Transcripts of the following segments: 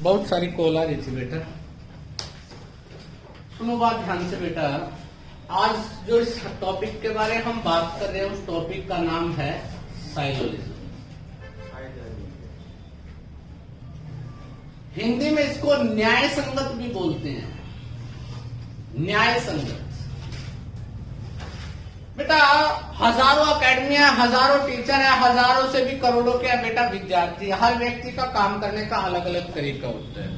बहुत सारी कॉल आ रही थी बेटा। सुनो बात ध्यान से बेटा। आज जो इस टॉपिक के बारे में हम बात कर रहे हैं उस टॉपिक का नाम है साइलोलिज्म। हिंदी में इसको न्याय संगत भी बोलते हैं। न्याय संगत बेटा, हजारों अकेडमियां, हजारों टीचर है, हजारों से भी करोड़ों के बेटा विद्यार्थी। हर व्यक्ति का काम करने का अलग अलग तरीका होता है।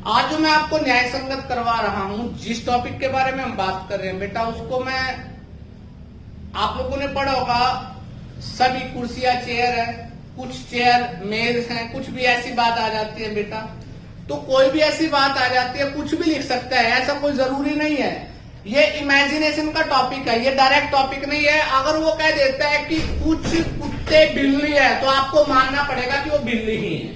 आज जो मैं आपको न्याय संगत करवा रहा हूं, जिस टॉपिक के बारे में हम बात कर रहे हैं बेटा, उसको मैं आप लोगों ने पढ़ा होगा। सभी कुर्सियां चेयर है, कुछ चेयर मेज है, कुछ भी ऐसी बात आ जाती है बेटा। तो कोई भी ऐसी बात आ जाती है, कुछ भी लिख सकता है, ऐसा कोई जरूरी नहीं है। ये इमेजिनेशन का टॉपिक है, ये डायरेक्ट टॉपिक नहीं है। अगर वो कह देता है कि कुछ कुत्ते बिल्ली है, तो आपको मानना पड़ेगा कि वो बिल्ली ही है।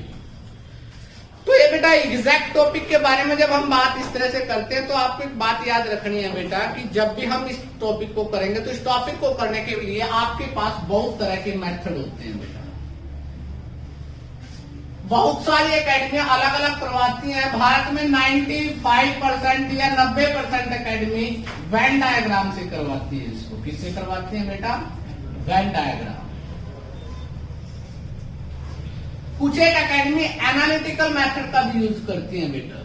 तो ये बेटा एग्जैक्ट टॉपिक के बारे में जब हम बात इस तरह से करते हैं, तो आपको एक बात याद रखनी है बेटा कि जब भी हम इस टॉपिक को करेंगे, तो इस टॉपिक को करने के लिए आपके पास बहुत तरह के मेथड होते हैं बेटा। बहुत सारी एकेडमियां अलग अलग करवाती हैं। भारत में 95% या 90% एकेडमी वेन डायग्राम से करवाती है। इसको किससे करवाती है बेटा? Venn diagram. कुछ एक एकेडमी एनालिटिकल मेथड का भी यूज करती है बेटा,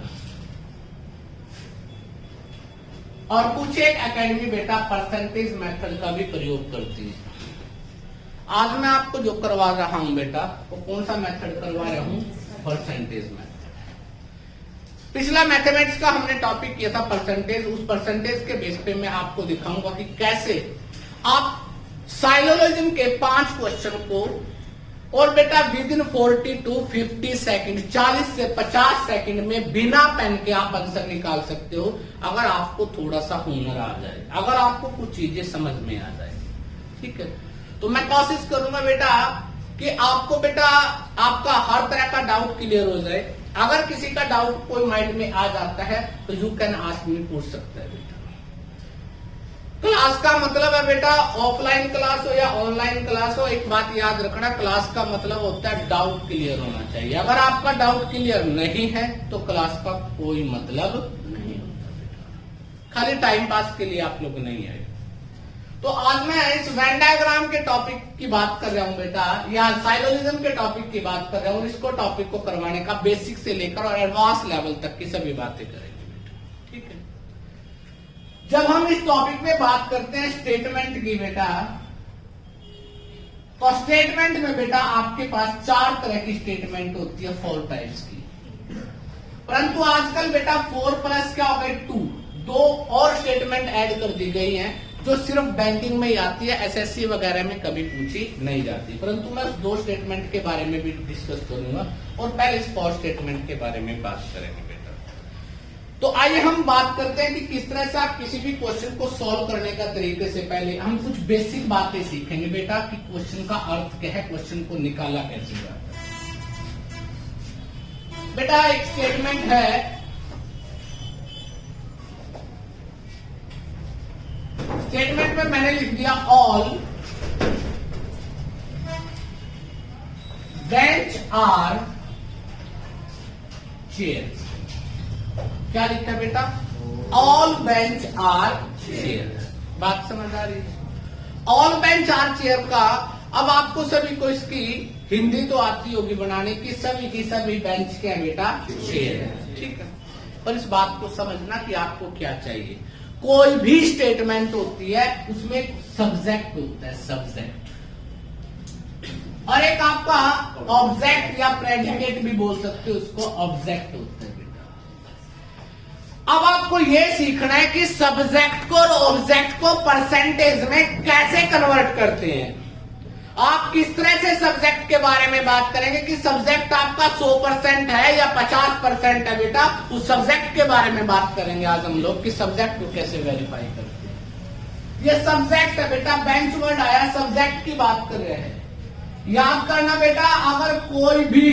और कुछ एक एकेडमी बेटा परसेंटेज मेथड का भी प्रयोग करती है। आज मैं आपको जो करवा रहा हूं बेटा, वो कौन सा मेथड करवा रहा हूं? Percentage method. पिछला मैथमेटिक्स का हमने टॉपिक किया था परसेंटेज। उस परसेंटेज के बेस पे मैं आपको दिखाऊंगा कि कैसे आप साइलोलिज्म के 5 क्वेश्चन को और बेटा विद इन 40 to 50 सेकंड, 40 से 50 सेकंड में बिना पेन के आप आंसर निकाल सकते हो, अगर आपको थोड़ा सा हुनर आ जाए, अगर आपको कुछ चीजें समझ में आ जाए। ठीक है, तो मैं कोशिश करूंगा बेटा कि आपको बेटा आपका हर तरह का डाउट क्लियर हो जाए। अगर किसी का डाउट कोई माइंड में आ जाता है तो यू कैन आस्क मी, पूछ सकता है बेटा। क्लास का मतलब है बेटा ऑफलाइन क्लास हो या ऑनलाइन क्लास हो, एक बात याद रखना, क्लास का मतलब होता है डाउट क्लियर होना चाहिए। अगर आपका डाउट क्लियर नहीं है तो क्लास का कोई मतलब नहीं होता बेटा। खाली टाइम पास के लिए आप लोग नहीं आए। तो आज मैं इस वेन डायग्राम के टॉपिक की बात कर रहा हूं बेटा, या साइलोलिज्म के टॉपिक की बात कर रहा हूं। इसको टॉपिक को करवाने का बेसिक से लेकर और एडवांस लेवल तक की सभी बातें करेंगे बेटा। ठीक है, जब हम इस टॉपिक में बात करते हैं स्टेटमेंट की बेटा, तो स्टेटमेंट में बेटा आपके पास 4 तरह की स्टेटमेंट होती है, 4 टाइप्स की। परंतु आजकल बेटा 4 प्लस क्या हो गए 2 और स्टेटमेंट ऐड कर दी गई हैं, जो सिर्फ बैंकिंग में ही आती है, एसएससी वगैरह में कभी पूछी नहीं जाती। परंतु मैं उस 2 स्टेटमेंट के बारे में भी डिस्कस करूंगा, और पहले इस 4 स्टेटमेंट के बारे में बात करेंगे बेटा। तो आइए हम बात करते हैं कि किस तरह से आप किसी भी क्वेश्चन को सॉल्व करने का तरीके से पहले हम कुछ बेसिक बातें सीखेंगे बेटा कि क्वेश्चन का अर्थ क्या है, क्वेश्चन को निकाला कैसे जाता है। बेटा एक स्टेटमेंट है, स्टेटमेंट में मैंने लिख दिया ऑल बेंच आर चेयर। क्या लिखा है बेटा? All bench are chair. बात समझ आ रही है? ऑल बेंच आर चेयर का अब आपको सभी को इसकी हिंदी तो आती होगी बनाने की, सभी की सभी बेंच के हैं बेटा, चेयर है। ठीक है, पर इस बात को समझना कि आपको क्या चाहिए। कोई भी स्टेटमेंट होती है उसमें सब्जेक्ट होता है, सब्जेक्ट, और एक आपका ऑब्जेक्ट या प्रेडिकेट भी बोल सकते हो, उसको ऑब्जेक्ट होता है बेटा। अब आपको यह सीखना है कि सब्जेक्ट को और ऑब्जेक्ट को परसेंटेज में कैसे कन्वर्ट करते हैं। आप किस तरह से सब्जेक्ट के बारे में बात करेंगे कि सब्जेक्ट आपका 100% है या 50% है बेटा, उस सब्जेक्ट के बारे में बात करेंगे आज हम लोग कि सब्जेक्ट को कैसे वेरीफाई करते हैं। ये सब्जेक्ट है बेटा, बेंच वर्ड आया, सब्जेक्ट की बात कर रहे हैं। याद करना बेटा, अगर कोई भी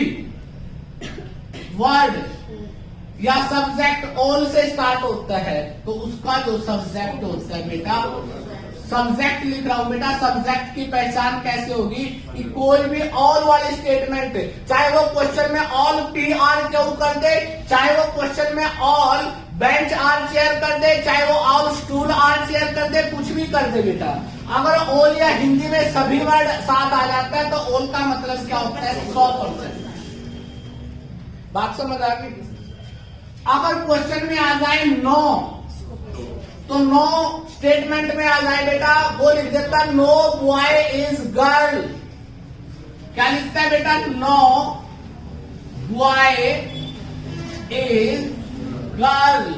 वर्ड या सब्जेक्ट ऑल से स्टार्ट होता है तो उसका जो सब्जेक्ट होता है बेटा सब्जेक्ट लिख रहा हूं बेटा। सब्जेक्ट की पहचान कैसे होगी कि कोई भी ऑल वाले स्टेटमेंट, चाहे वो क्वेश्चन में ऑल टी आर क्यू कर दे, चाहे वो क्वेश्चन में ऑल बेंच आर चेयर कर दे, चाहे वो ऑल स्टूल आर चेयर कर दे, कुछ भी कर दे बेटा, अगर ऑल या हिंदी में सभी वर्ड साथ आ जाता है तो ऑल का मतलब क्या होता है? 100%। बात समझ आ गई? अगर क्वेश्चन में आ जाए नो, तो नो स्टेटमेंट में आ जाए बेटा, वो लिख देता नो बॉय इज गर्ल। क्या लिखता है बेटा? No boy is girl.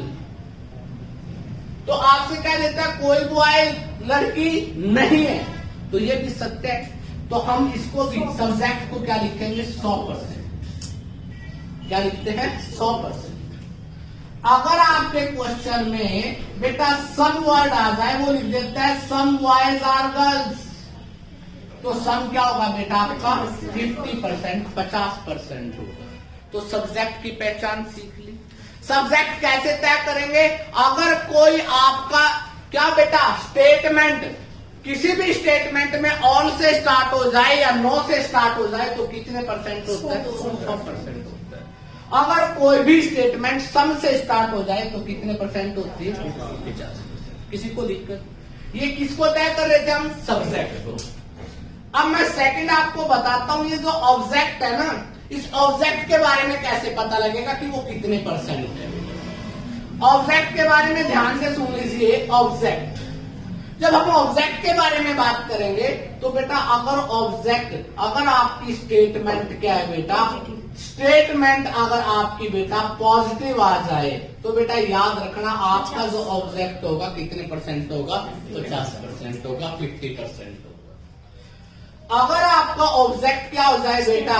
तो आपसे क्या देता है? कोई बॉय लड़की नहीं है, तो ये भी सत्य है। तो हम इसको भी सब्जेक्ट को क्या लिखेंगे? 100%। क्या लिखते हैं? 100%। अगर आपके क्वेश्चन में बेटा सम वर्ड आ जाए, वो लिख देता है सम बॉयज आर गर्ल्स, तो सम क्या होगा बेटा आपका? 50%, 50% होगा। तो सब्जेक्ट की पहचान सीख ली। सब्जेक्ट कैसे तय करेंगे? अगर कोई आपका क्या बेटा स्टेटमेंट, किसी भी स्टेटमेंट में ऑल से स्टार्ट हो जाए या नो से स्टार्ट हो जाए तो कितने परसेंट होता है? 100% होता है। अगर कोई भी स्टेटमेंट सम से स्टार्ट हो जाए तो कितने परसेंट होती है? 50%। किसी को दिक्कत? ये किसको तय कर रहे थे हम? सब्जेक्ट को। अब मैं सेकंड आपको बताता हूं, ये जो ऑब्जेक्ट है ना, इस ऑब्जेक्ट के बारे में कैसे पता लगेगा कि वो कितने परसेंट है? ऑब्जेक्ट के बारे में ध्यान से सुन लीजिए। ऑब्जेक्ट, जब हम ऑब्जेक्ट के बारे में बात करेंगे तो बेटा अगर ऑब्जेक्ट, अगर आपकी स्टेटमेंट क्या है बेटा? स्टेटमेंट अगर आपकी बेटा पॉजिटिव आ जाए तो बेटा याद रखना आपका जो ऑब्जेक्ट होगा कितने परसेंट होगा? 50% होगा, 50% होगा। अगर आपका ऑब्जेक्ट क्या हो जाए बेटा?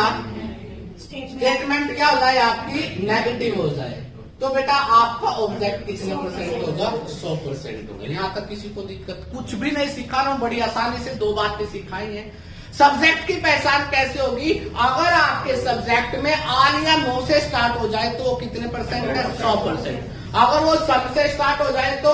स्टेटमेंट क्या हो जाए आपकी? नेगेटिव हो जाए, तो बेटा आपका ऑब्जेक्ट कितने परसेंट होगा? 100% होगा। यहां तक किसी को दिक्कत? कुछ भी नहीं सिखा रहा हूं, बड़ी आसानी से दो बातें सिखाई हैं। सब्जेक्ट की पहचान कैसे होगी? अगर आपके सब्जेक्ट में आल या नो से स्टार्ट हो जाए तो वो कितने परसेंट है? 100%। अगर वो सम से स्टार्ट हो जाए तो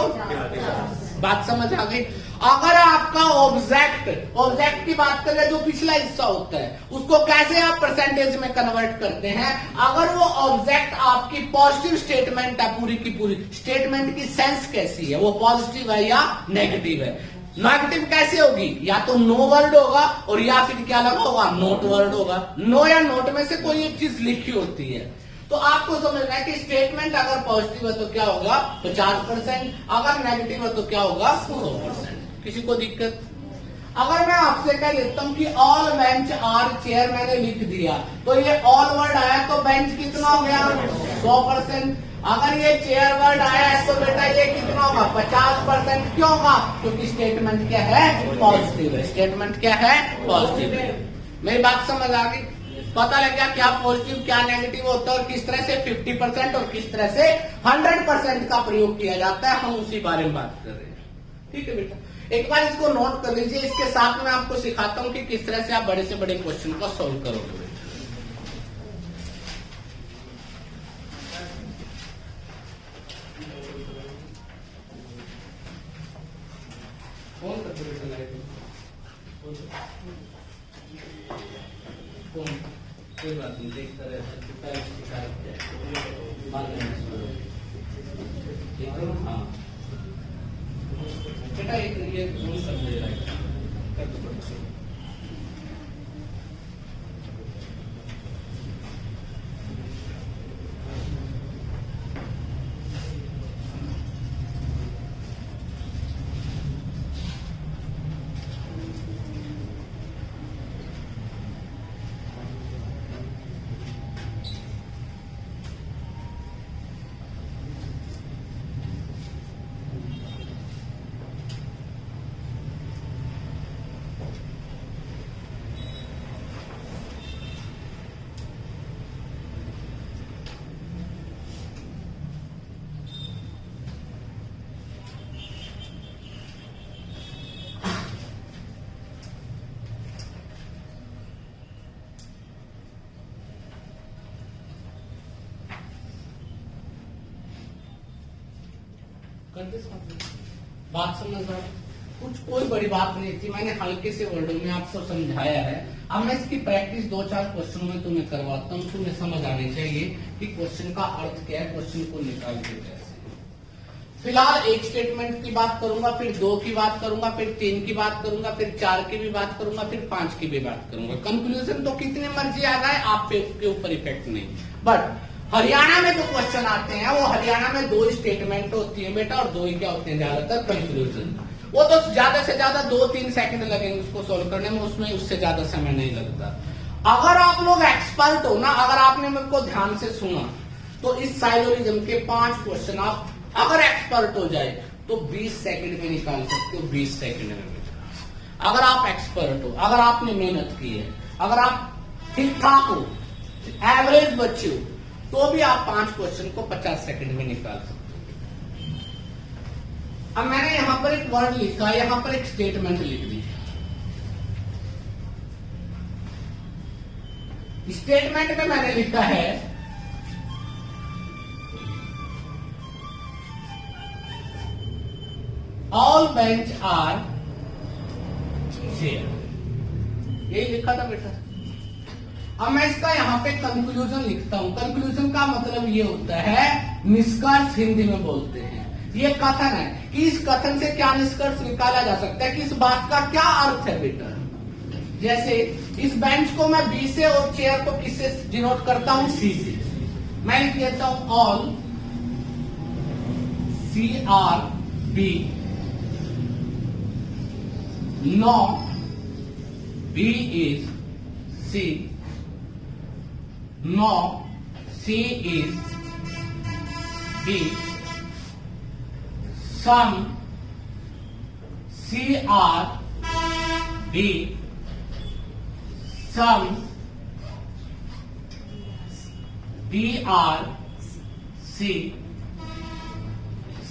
बात समझ आ गई? अगर आपका ऑब्जेक्ट की बात करें, जो पिछला हिस्सा होता है उसको कैसे आप परसेंटेज में कन्वर्ट करते हैं? अगर वो ऑब्जेक्ट आपकी पॉजिटिव स्टेटमेंट है, पूरी की पूरी स्टेटमेंट की सेंस कैसी है? वो पॉजिटिव है या नेगेटिव है? नेगेटिव कैसे होगी? या तो नो वर्ड होगा और या फिर क्या लगा होगा? नोट वर्ड होगा। नो या नोट में से कोई एक चीज लिखी होती है। तो आपको समझना है कि स्टेटमेंट अगर पॉजिटिव है तो क्या होगा? 50%, अगर नेगेटिव है तो क्या होगा? 100%। किसी को दिक्कत? अगर मैं आपसे कह देता हूं कि ऑल बेंच आर चेयर मैंने लिख दिया, तो ये ऑल वर्ड आया तो बेंच कितना हो गया? 100%। अगर ये चेयर वर्ड आया है तो बेटा ये कितना होगा? 50%। क्यों होगा? क्योंकि स्टेटमेंट क्या है? पॉजिटिव है। स्टेटमेंट क्या है? पॉजिटिव है। मेरी बात समझ आ गई? पता लग गया क्या पॉजिटिव क्या नेगेटिव होता है और किस तरह से 50% और किस तरह से 100% का प्रयोग किया जाता है। हम उसी बारे में बात कर रहे हैं। ठीक है बेटा, एक बार इसको नोट कर लीजिए। इसके साथ में आपको सिखाता हूं कि किस तरह से आप बड़े से बड़े क्वेश्चन को सॉल्व करोगे। कौन करते बेटा लाइट? कौन? कोई बात नहीं, देखता रहता है। हाँ बेटा, एक ये समझे लाइट कर दो। बात समझ रहा? कुछ कोई बड़ी बात नहीं थी, मैंने हल्के से वर्डों में आपको समझाया है। अब मैं इसकी प्रैक्टिस 2-4 क्वेश्चन में तुम्हें करवाता हूँ। तुम्हें समझ आनी चाहिए कि क्वेश्चन का अर्थ क्या है, क्वेश्चन को निकालते कैसे। फिलहाल एक स्टेटमेंट की बात करूंगा, फिर 2 की बात करूंगा, फिर 3 की बात करूंगा, फिर 4 की भी बात करूंगा, फिर 5 की भी बात करूंगा। कंक्लूजन तो कितने मर्जी आ जाए, आप पे के ऊपर इफेक्ट नहीं। बट हरियाणा में जो क्वेश्चन आते हैं वो हरियाणा में 2 स्टेटमेंट होती है बेटा, और 2 ही क्या होते हैं ज्यादातर कंक्लूजन। वो तो ज्यादा से ज्यादा 2-3 सेकंड लगेंगे उसको सोल्व करने में, उसमें उससे ज्यादा समय नहीं लगता। अगर आप लोग एक्सपर्ट हो ना, अगर आपने मेरे को ध्यान से सुना, तो इस साइलोरिज्म के 5 क्वेश्चन आप अगर एक्सपर्ट हो जाए तो 20 सेकंड में निकाल सकते हो। 20 सेकंड में अगर आप एक्सपर्ट हो, अगर आपने मेहनत की है, अगर आप ठीक ठाक हो, एवरेज बच्चे हो, तो भी आप 5 क्वेश्चन को 50 सेकंड में निकाल सकते हो। अब मैंने यहां पर एक वर्ड लिखा, यहां पर एक स्टेटमेंट लिख दी। स्टेटमेंट में मैंने लिखा है ऑल बेंच आर शेयर, यही लिखा था बेटा। अब मैं इसका यहां पे कंक्लूजन लिखता हूं। कंक्लूजन का मतलब ये होता है निष्कर्ष, हिंदी में बोलते हैं। ये कथन है कि इस कथन से क्या निष्कर्ष निकाला जा सकता है कि इस बात का क्या अर्थ है बेटा। जैसे इस बेंच को मैं बी से और चेयर को किससे डिनोट करता हूं, सी से। मैं लिख देता हूं all CRB, no B is C, no C is B, sum CRB, sum BRC,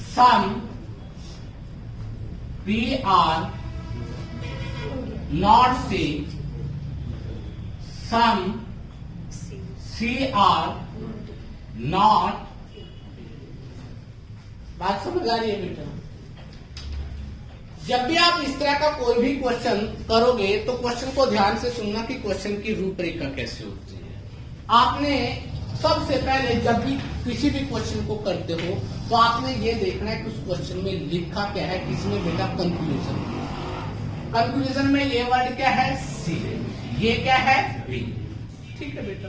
sum BR not C, sum CR not। बात समझ आ रही है बेटा। जब भी आप इस तरह का कोई भी क्वेश्चन करोगे तो क्वेश्चन को ध्यान से सुनना कि क्वेश्चन की रूपरेखा कैसे होती है। आपने सबसे पहले जब भी किसी भी क्वेश्चन को करते हो तो आपने ये देखना है कि उस क्वेश्चन में लिखा क्या है, किसमें बेटा कंक्लूजन। कंक्लूजन में ये वर्ड क्या है, सी, ये क्या है, बी। ठीक है बेटा।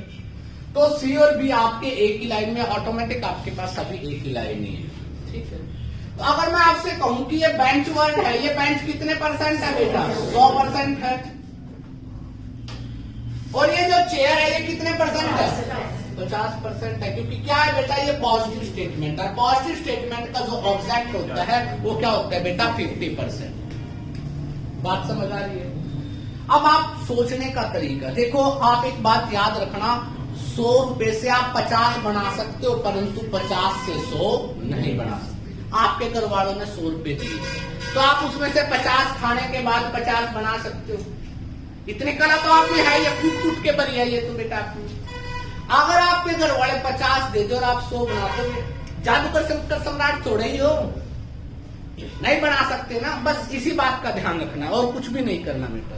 तो सी और बी आपके एक ही लाइन में, ऑटोमेटिक आपके पास सभी एक ही लाइन ही है। ठीक है। तो अगर मैं आपसे कहूं कि ये बेंच वर्ड है, ये बेंच कितने परसेंट है बेटा, 100% है। और ये जो चेयर है ये कितने परसेंट है, 50% है। क्योंकि क्या है बेटा, ये पॉजिटिव स्टेटमेंट है। पॉजिटिव स्टेटमेंट का जो ऑब्जेक्ट होता है वो क्या होता है बेटा, 50%। बात समझ आ रही है। अब आप सोचने का तरीका देखो। आप एक बात याद रखना, 100 रुपए से आप 50 बना सकते हो, परंतु 50 से 100 नहीं बना सकते। आपके घर वालों ने 100 रुपए दिए तो आप उसमें से 50 खाने के बाद 50 बना सकते हो। इतनी कला तो आप में है, ये कूट के बनी है ये तो बेटा आपकी। अगर आपके घर वाले 50 दे दो और आप 100 बना दो, जादूगर सम्राट थोड़े ही हो, नहीं बना सकते ना। बस इसी बात का ध्यान रखना और कुछ भी नहीं करना बेटा।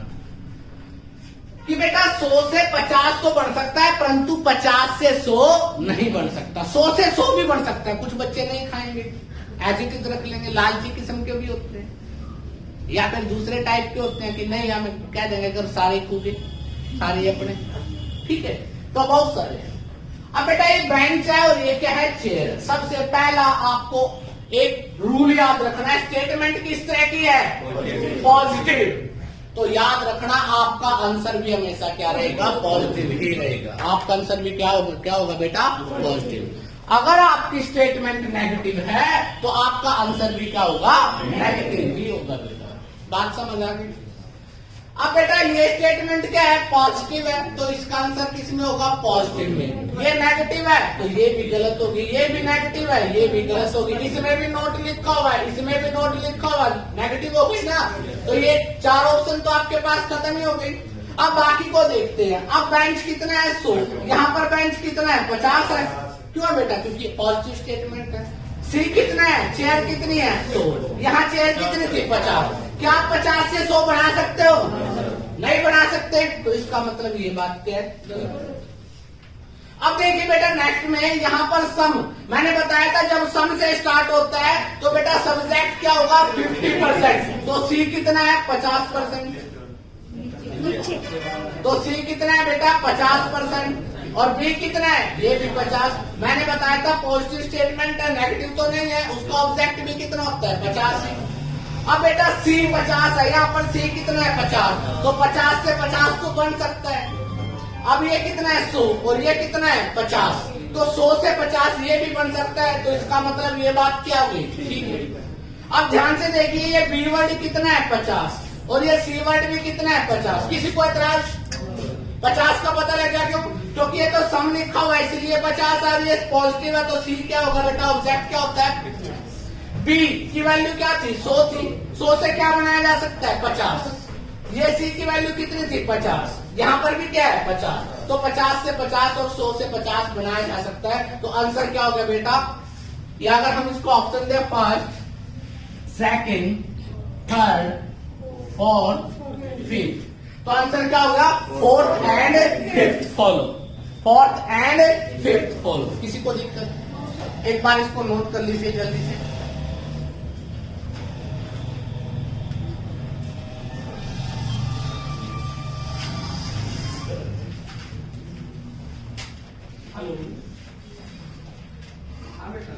कि बेटा 100 से 50 तो बढ़ सकता है, परंतु 50 से 100 नहीं बढ़ सकता। 100 से 100 भी बढ़ सकता है। कुछ बच्चे नहीं खाएंगे, एजिटिव रख लेंगे, लालची किस्म के भी होते हैं, या फिर दूसरे टाइप के होते हैं कि नहीं हमें कह देंगे अगर सारे कूदे सारे अपने। ठीक है, तो बहुत सारे हैं। अब बेटा एक बेंच है और ये क्या है, चेयर। सबसे पहला आपको एक रूल याद रखना है, स्टेटमेंट किस तरह की है, पॉजिटिव। तो याद रखना आपका आंसर भी हमेशा क्या रहेगा, पॉजिटिव ही रहेगा। आपका आंसर भी क्या होगा बेटा, पॉजिटिव। अगर आपकी स्टेटमेंट नेगेटिव है तो आपका आंसर भी क्या होगा, नेगेटिव ही होगा बेटा। बात समझ आ गई। अब बेटा ये स्टेटमेंट क्या है, पॉजिटिव है, तो इसका आंसर किस में होगा, पॉजिटिव में। ये नेगेटिव है तो ये भी गलत होगी, ये भी नेगेटिव है, ये भी गलत होगी। इसमें भी नोट लिखा हुआ है, इसमें भी नोट लिखा हुआ है, नेगेटिव होगी ना। तो ये 4 ऑप्शन तो आपके पास खत्म ही हो गई। अब बाकी को देखते हैं। अब बेंच कितना है, 100। यहाँ पर बेंच कितना है, 50 है। क्यों है बेटा, क्योंकि पॉजिटिव स्टेटमेंट है। सी कितना है, चेयर कितनी है, 100। यहाँ चेयर कितनी थी, 50। क्या आप 50 से 100 बढ़ा सकते हो? नहीं बढ़ा सकते। तो इसका मतलब ये बात क्या है? अब देखिए बेटा नेक्स्ट में यहाँ पर सम, मैंने बताया था जब सम से स्टार्ट होता है तो बेटा सब्जेक्ट क्या होगा? 50%। तो सी कितना है? 50%। तो सी कितना है बेटा? 50%। और बी कितना है? ये भी 50। मैंने बताया था पॉजिटिव स्टेटमेंट है, नेगेटिव तो नहीं है, उसका ऑब्जेक्ट भी कितना होता है? 50। अब बेटा सी 50 है, यहाँ पर सी कितना है? 50। तो 50 से 50 तो बन सकता है। अब ये कितना है? 100 और ये कितना है? 50। तो 100 से 50 ये भी बन सकता है। तो इसका मतलब ये बात क्या हुई? ठीक है। अब ध्यान से देखिए ये बी वर्ड कितना है? 50 और ये सी वर्ड भी कितना है? 50। किसी को एतराज? 50 का पता लग गया क्यों? क्योंकि ये तो सम लिखा हुआ है इसलिए 50 और ये पॉजिटिव है तो सी क्या होगा बेटा? ऑब्जेक्ट क्या होता है? बी की वैल्यू क्या थी? 100 थी। 100 से क्या बनाया जा सकता है? 50। ये सी की वैल्यू कितनी थी? 50। यहाँ पर भी क्या है? 50। तो 50 से 50 और 100 से 50 बनाया जा सकता है। तो आंसर क्या होगा बेटा? या अगर हम इसको ऑप्शन दें फर्स्ट, सेकंड, थर्ड और फिफ्थ, तो आंसर क्या होगा? Fourth and fifth follow. Fourth and fifth follow. किसी को दिक्कत? एक बार इसको नोट कर लीजिए जल्दी से। हाँ बेटा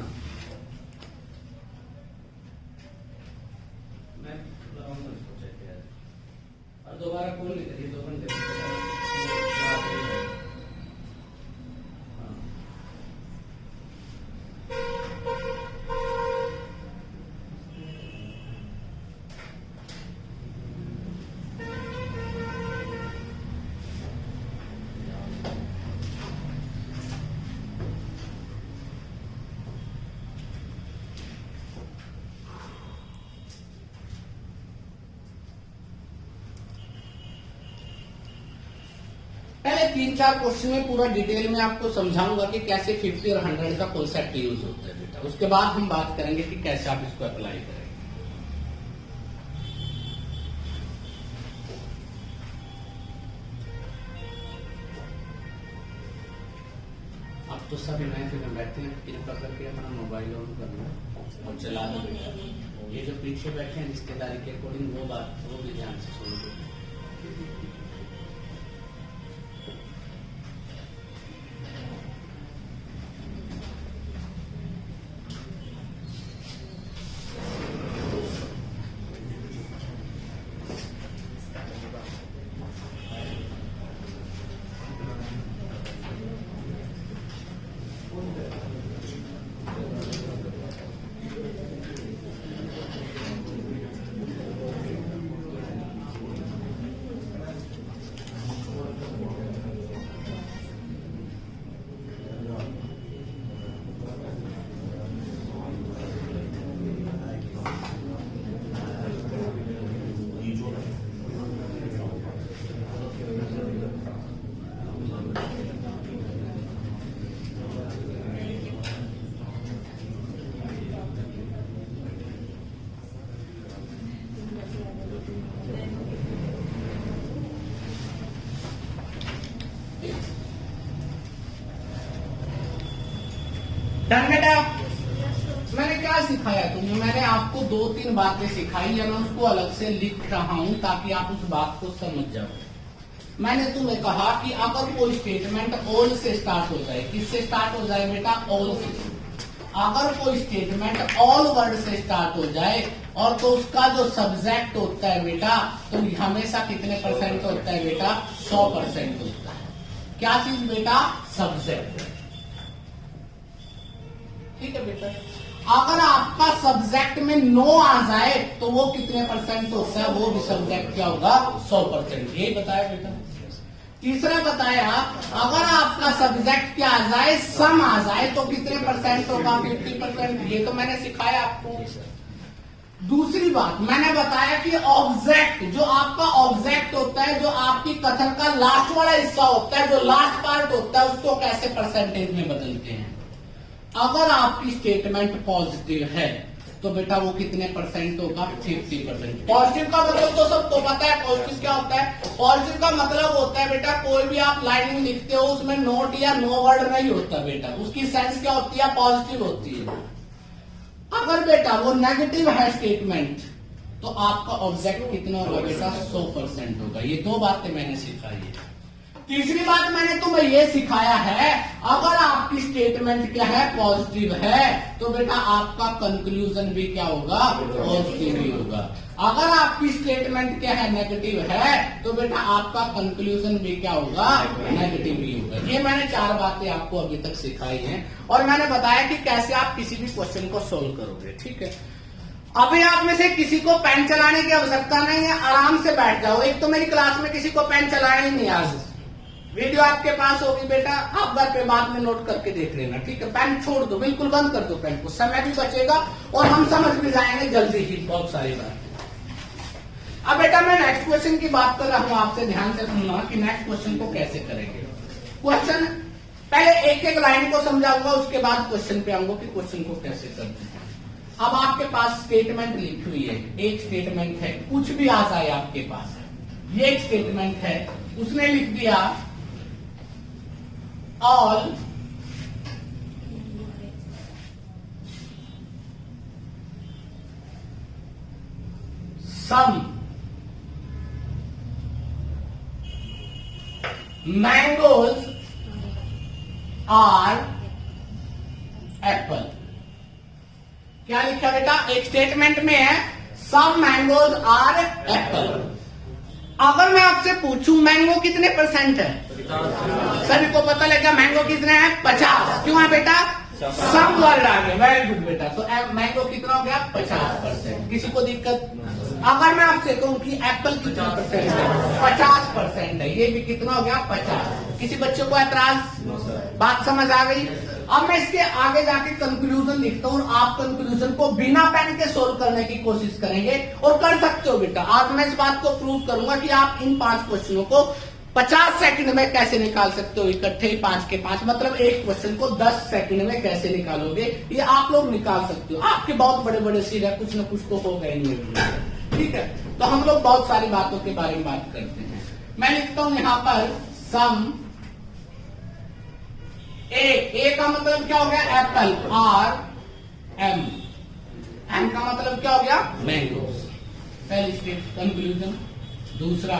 मैं और दोबारा कॉल नहीं करिए, 2 घंटे पहले 3-4 क्वेश्चन में पूरा डिटेल में आपको समझाऊंगा कि कैसे 50 और 100 का कॉन्सेप्ट यूज होता है बेटा। उसके बाद हम बात करेंगे कि कैसे आप इसको अप्लाई करेंगे। अब तो सब इमेजिन में बैठे हैं, कृपा करके अपना मोबाइल ऑन कर लो और चला दो बेटा। ये जो पीछे बैठे हैं रिश्तेदारी के अकॉर्डिंग वो बात वो भी ध्यान से सुन लो। डन बेटा? मैंने क्या सिखाया तुम्हें? मैंने आपको 2-3 बातें सिखाई है, मैं उसको अलग से लिख रहा हूं ताकि आप उस बात को समझ जाओ। मैंने तुम्हें कहा कि अगर कोई स्टेटमेंट ऑल से स्टार्ट हो जाए, किससे स्टार्ट हो जाए बेटा? ऑल से। अगर कोई स्टेटमेंट ऑल वर्ड से स्टार्ट हो जाए और तो उसका जो सब्जेक्ट होता है बेटा तो हमेशा कितने परसेंट होता है बेटा? 100% होता है। क्या चीज बेटा? सब्जेक्ट। ठीक है बेटा। अगर आपका सब्जेक्ट में नो आ जाए तो वो कितने परसेंट होता है? वो भी सब्जेक्ट क्या होगा? 100%। यही बताया बेटा। तीसरा बताया अगर आपका सब्जेक्ट क्या आ जाए? सम आ जाए तो कितने परसेंट होगा? 50%। ये तो मैंने सिखाया आपको। दूसरी बात मैंने बताया कि ऑब्जेक्ट, जो आपका ऑब्जेक्ट होता है, जो आपकी कथन का लास्ट वाला हिस्सा होता है, जो लास्ट पार्ट होता है, उसको कैसे परसेंटेज में बदलते हैं। अगर आपकी स्टेटमेंट पॉजिटिव है तो बेटा वो कितने परसेंट होगा? 50%। पॉजिटिव का मतलब तो सबको पता है। पॉजिटिव क्या होता है? पॉजिटिव का मतलब होता है बेटा कोई भी आप लाइन में लिखते हो उसमें नोट या नो वर्ड नहीं होता बेटा, उसकी सेंस क्या होती है? पॉजिटिव होती है। अगर बेटा वो नेगेटिव है स्टेटमेंट तो आपका ऑब्जेक्ट कितना होगा बेटा? 100% होगा। ये दो बातें मैंने सिखाई है। तीसरी बात मैंने तुम्हें ये सिखाया है, अगर आपकी स्टेटमेंट क्या है? पॉजिटिव है, तो बेटा आपका कंक्लूजन भी क्या होगा? पॉजिटिव ही होगा। अगर आपकी स्टेटमेंट क्या है? नेगेटिव है, तो बेटा आपका कंक्लूजन भी क्या होगा? नेगेटिव ही होगा। ये मैंने 4 बातें आपको अभी तक सिखाई हैं और मैंने बताया कि कैसे आप किसी भी क्वेश्चन को सोल्व करोगे। ठीक है, अभी आप में से किसी को पेन चलाने की आवश्यकता नहीं है, आराम से बैठ जाओ। एक तो मेरी क्लास में किसी को पेन चलाना ही नहीं, आज वीडियो आपके पास होगी बेटा, आप घर पे बाद में नोट करके देख लेना। ठीक है, पेन छोड़ दो, बिल्कुल बंद कर दो पेन को, समय भी बचेगा और हम समझ भी जाएंगे जल्दी ही बहुत सारी बातें। अब बेटा मैं नेक्स्ट क्वेश्चन की बात कर रहा हूं, आपसे ध्यान से सुनना कि नेक्स्ट क्वेश्चन को कैसे करेंगे। क्वेश्चन पहले एक एक लाइन को समझाऊंगा, उसके बाद क्वेश्चन पे आऊंगा कि क्वेश्चन को कैसे करते हैं। अब आपके पास स्टेटमेंट लिखी हुई है, एक स्टेटमेंट है, कुछ भी आ जाए आपके पास, ये एक स्टेटमेंट है, उसने लिख दिया all some mangoes are apple. क्या लिखा बेटा? एक स्टेटमेंट में है सम मैंगोज आर एप्पल। अगर मैं आपसे पूछूं मैंगो कितने परसेंट है? सभी को पता लगा मैंगो कितने हैं? 50। क्यों है बेटा? सम वर्ड आ गया, वेरी गुड बेटा। तो मैंगो कितना हो गया? 50%। किसी को दिक्कत? अगर मैं आपसे कहूं कि एप्पल कितना परसेंट है? 50% है, ये भी कितना हो गया? 50। किसी बच्चे को ऐतराज? बात समझ आ गई? अब मैं इसके आगे जाके कंक्लूजन लिखता हूं और आप कंक्लूजन को बिना पेन के सोल्व करने की कोशिश करेंगे और कर सकते हो बेटा। आज मैं इस बात को प्रूव करूंगा कि आप इन 5 क्वेश्चनों को 50 सेकंड में कैसे निकाल सकते हो, इकट्ठे ही 5 के 5, मतलब एक क्वेश्चन को 10 सेकंड में कैसे निकालोगे, ये आप लोग निकाल सकते हो। आपके बहुत बड़े बड़े सिर है, कुछ न कुछ तो होगा इनमें। ठीक है, तो हम लोग बहुत सारी बातों के बारे में बात करते हैं। मैं लिखता हूं यहां पर सम ए का मतलब क्या हो गया? एप्पल। आर एम का मतलब क्या हो गया? मैंगो। पहली स्टेप कंक्लूजन। दूसरा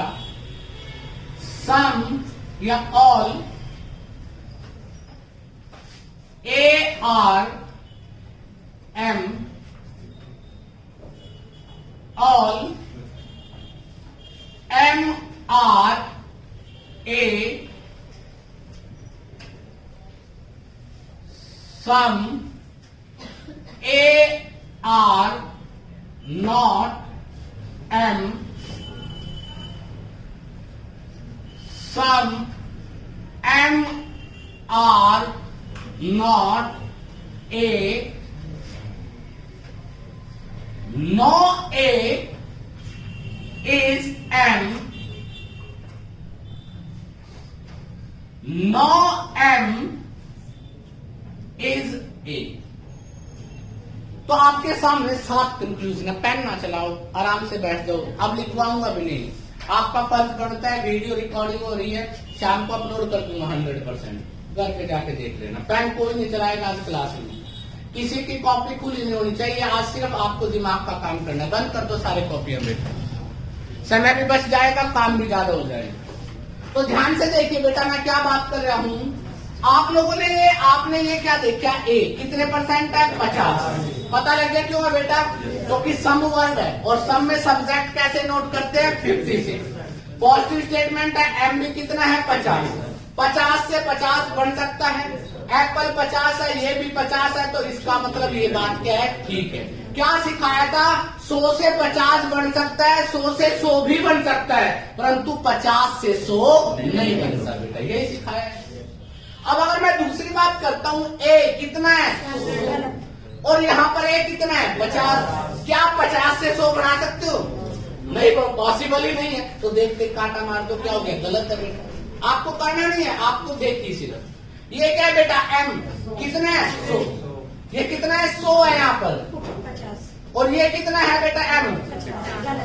सम या all A are M all M are A some A are not M some M are not A no A is M, no M is A। तो आपके सामने 7 कंक्लूजन है। Pen ना चलाओ, आराम से बैठ जाओ। अब लिखवाऊंगा भी नहीं, आपका फर्ज पड़ता है, वीडियो रिकॉर्डिंग हो रही है, शाम को अपलोड कर दूंगा 100%। घर पे जाके देख लेना। पेन कोई नहीं चलाएगा आज क्लास में, किसी की कॉपी खुली नहीं होनी चाहिए। आज सिर्फ आपको दिमाग का काम करना है। बंद कर दो सारे कॉपियां बेटा, समय भी बच जाएगा, काम भी ज्यादा हो जाएगा। तो ध्यान से देखिए बेटा, मैं क्या बात कर रहा हूं। आप लोगों ने आपने ये क्या देखा? ए कितने परसेंट है? 50। पता लग गया क्यों है बेटा? क्योंकि सम वर्ड है और सम में सब्जेक्ट कैसे नोट करते हैं? 50 से। पॉजिटिव स्टेटमेंट है, एम भी कितना है? 50। 50 से 50 बन सकता है। एप्पल 50 है, ये भी 50 है, तो इसका मतलब ये बात क्या है? ठीक है। क्या सिखाया था? 100 से 50 बन सकता है, 100 से 100 भी बन सकता है, परंतु 50 से 100 नहीं बन सकता बेटा, यही सिखाया है। अब अगर मैं दूसरी बात करता हूं, ए कितना है और यहाँ पर ए कितना है? 50। क्या 50 से 100 बना सकते हो? नहीं, पॉसिबल ही नहीं है। तो देख देख कांटा मार दो, क्या हो गया? गलत है बेटा, आपको करना नहीं है, आपको देखिए सिर्फ। ये क्या है बेटा? एम कितना है? 100। ये कितना है? 100 है यहाँ पर। और ये कितना है बेटा m।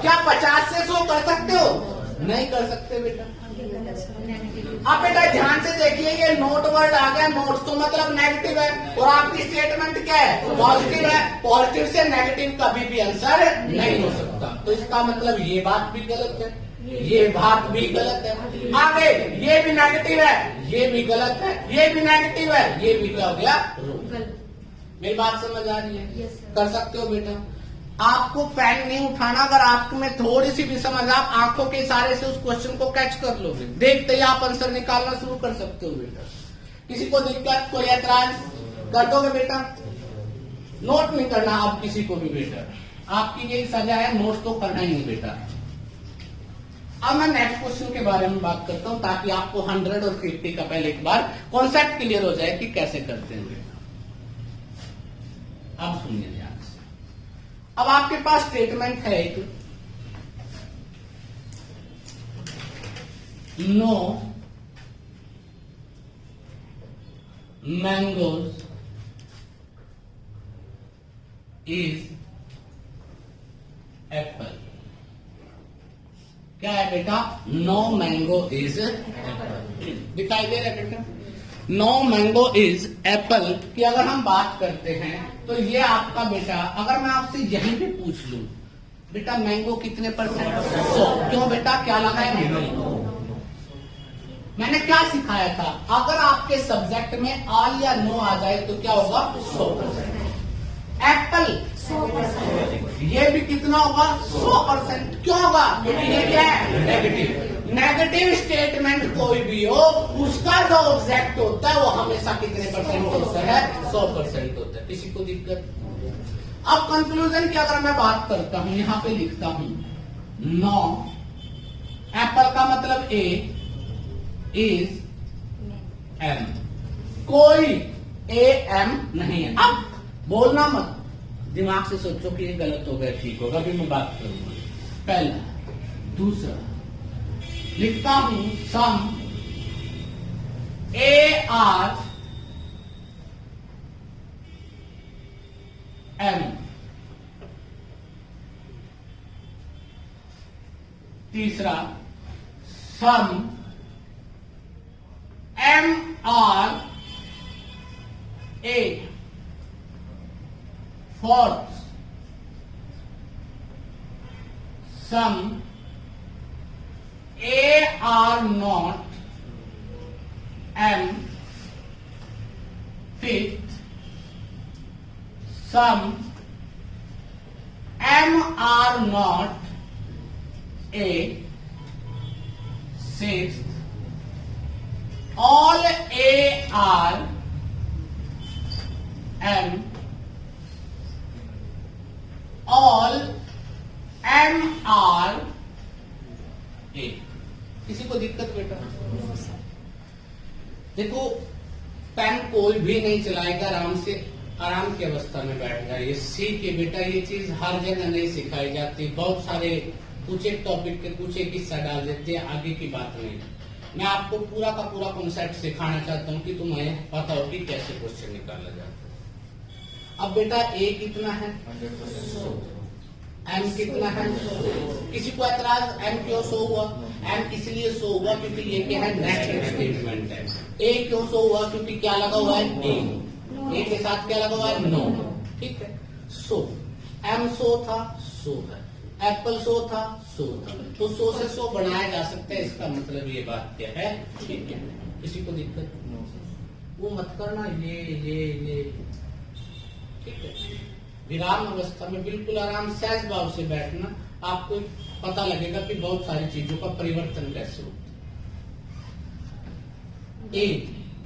क्या 50 से 100 कर सकते हो? नहीं कर सकते बेटा। अब बेटा ध्यान से देखिए, ये नोट वर्ड आ गया, नोट तो मतलब नेगेटिव है और आपकी स्टेटमेंट क्या है? पॉजिटिव है। पॉजिटिव से नेगेटिव कभी भी आंसर नहीं हो सकता, तो इसका मतलब ये बात भी गलत है, ये बात भी गलत है। आगे ये भी नेगेटिव है, ये भी गलत है, ये भी नेगेटिव है, ये भी क्या हो गया? मेरी बात समझ आ रही है? कर सकते हो बेटा। आपको पेन नहीं उठाना, अगर आपको में थोड़ी सी भी समझ, आप आंखों के इशारे से उस क्वेश्चन को कैच कर लोगे, देखते ही आप आंसर निकालना शुरू कर सकते हो बेटा। किसी को दिक्कत, कोई ऐतराज कर दोगे बेटा? नोट नहीं करना आप किसी को भी बेटा, आपकी यही सजा है, नोट तो करना ही नहीं बेटा। अब मैं नेक्स्ट क्वेश्चन के बारे में बात करता हूं ताकि आपको 100 और 50 का पहले एक बार कॉन्सेप्ट क्लियर हो जाए कि कैसे करते हैं बेटा। अब सुनिए ध्यान से। अब आपके पास स्टेटमेंट है एक, नो मैंगोज इज एप्पल। क्या है बेटा? No mango is apple. दिखाई दे रहा है बेटा? नो मैंगो इज एप्पल की अगर हम बात करते हैं तो ये आपका बेटा, अगर मैं आपसे यहीं पे पूछ लूं बेटा मैंगो कितने %? 100। क्यों बेटा? क्या लगा है? मैंने क्या सिखाया था? अगर आपके सब्जेक्ट में ऑल या नो आ जाए तो क्या होगा? 100%। एप्पल 100%। ये भी कितना होगा? 100%। क्यों होगा? क्योंकि ये क्या है? नेगेटिव। नेगेटिव स्टेटमेंट कोई भी हो, उसका जो ऑब्जेक्ट होता है वो हमेशा कितने % होता है? 100% होता है। किसी को दिक्कत? अब कंक्लूजन की अगर मैं बात करता हूं, यहां पे लिखता हूं नो एप्पल का मतलब ए इज एम, कोई ए एम नहीं है। अब बोलना मत, दिमाग से सोचो कि ये गलत हो गया, ठीक होगा, अभी मैं बात करूंगा। पहला। दूसरा लिखता हूं सम ए आर एम। तीसरा some M are A. Fourth some A are not M. Fifth some M are not A. Sixth all A are M, all M are A. किसी को दिक्कत बेटा? देखो पेन कोई भी नहीं चलाएगा, आराम से आराम की अवस्था में बैठ जाइए, सीखिए बेटा। ये चीज हर जगह नहीं सिखाई जाती, बहुत सारे कुछ एक टॉपिक के कुछ एक हिस्सा डाल देते हैं, आगे की बात नहीं। मैं आपको पूरा का पूरा कॉन्सेप्ट सिखाना चाहता हूं कि तुम्हें पता हो कि कैसे क्वेश्चन निकाला जाता है। अब बेटा ए कितना है? एम कितना है? किसी को ऐतराज? एम क्यों 100 हुआ? एम इसलिए 100 हुआ क्योंकि ये क्या है? नेगेटिव स्टेटमेंट है। ए क्यों 100 हुआ? क्योंकि क्या लगा हुआ है? ए के साथ क्या लगा हुआ है? नो। ठीक है। 100 एम 100 था, 100 है। एप्पल 100 था, 100 था, तो 100 से 100 बनाया जा सकता है। इसका मतलब ये बात क्या है? ठीक है। किसी को दिक्कत? वो मत करना, ये ठीक है। विराम अवस्था में बिल्कुल आराम सहज भाव से बैठना, आपको पता लगेगा कि बहुत सारी चीजों का परिवर्तन कैसे होता है। ए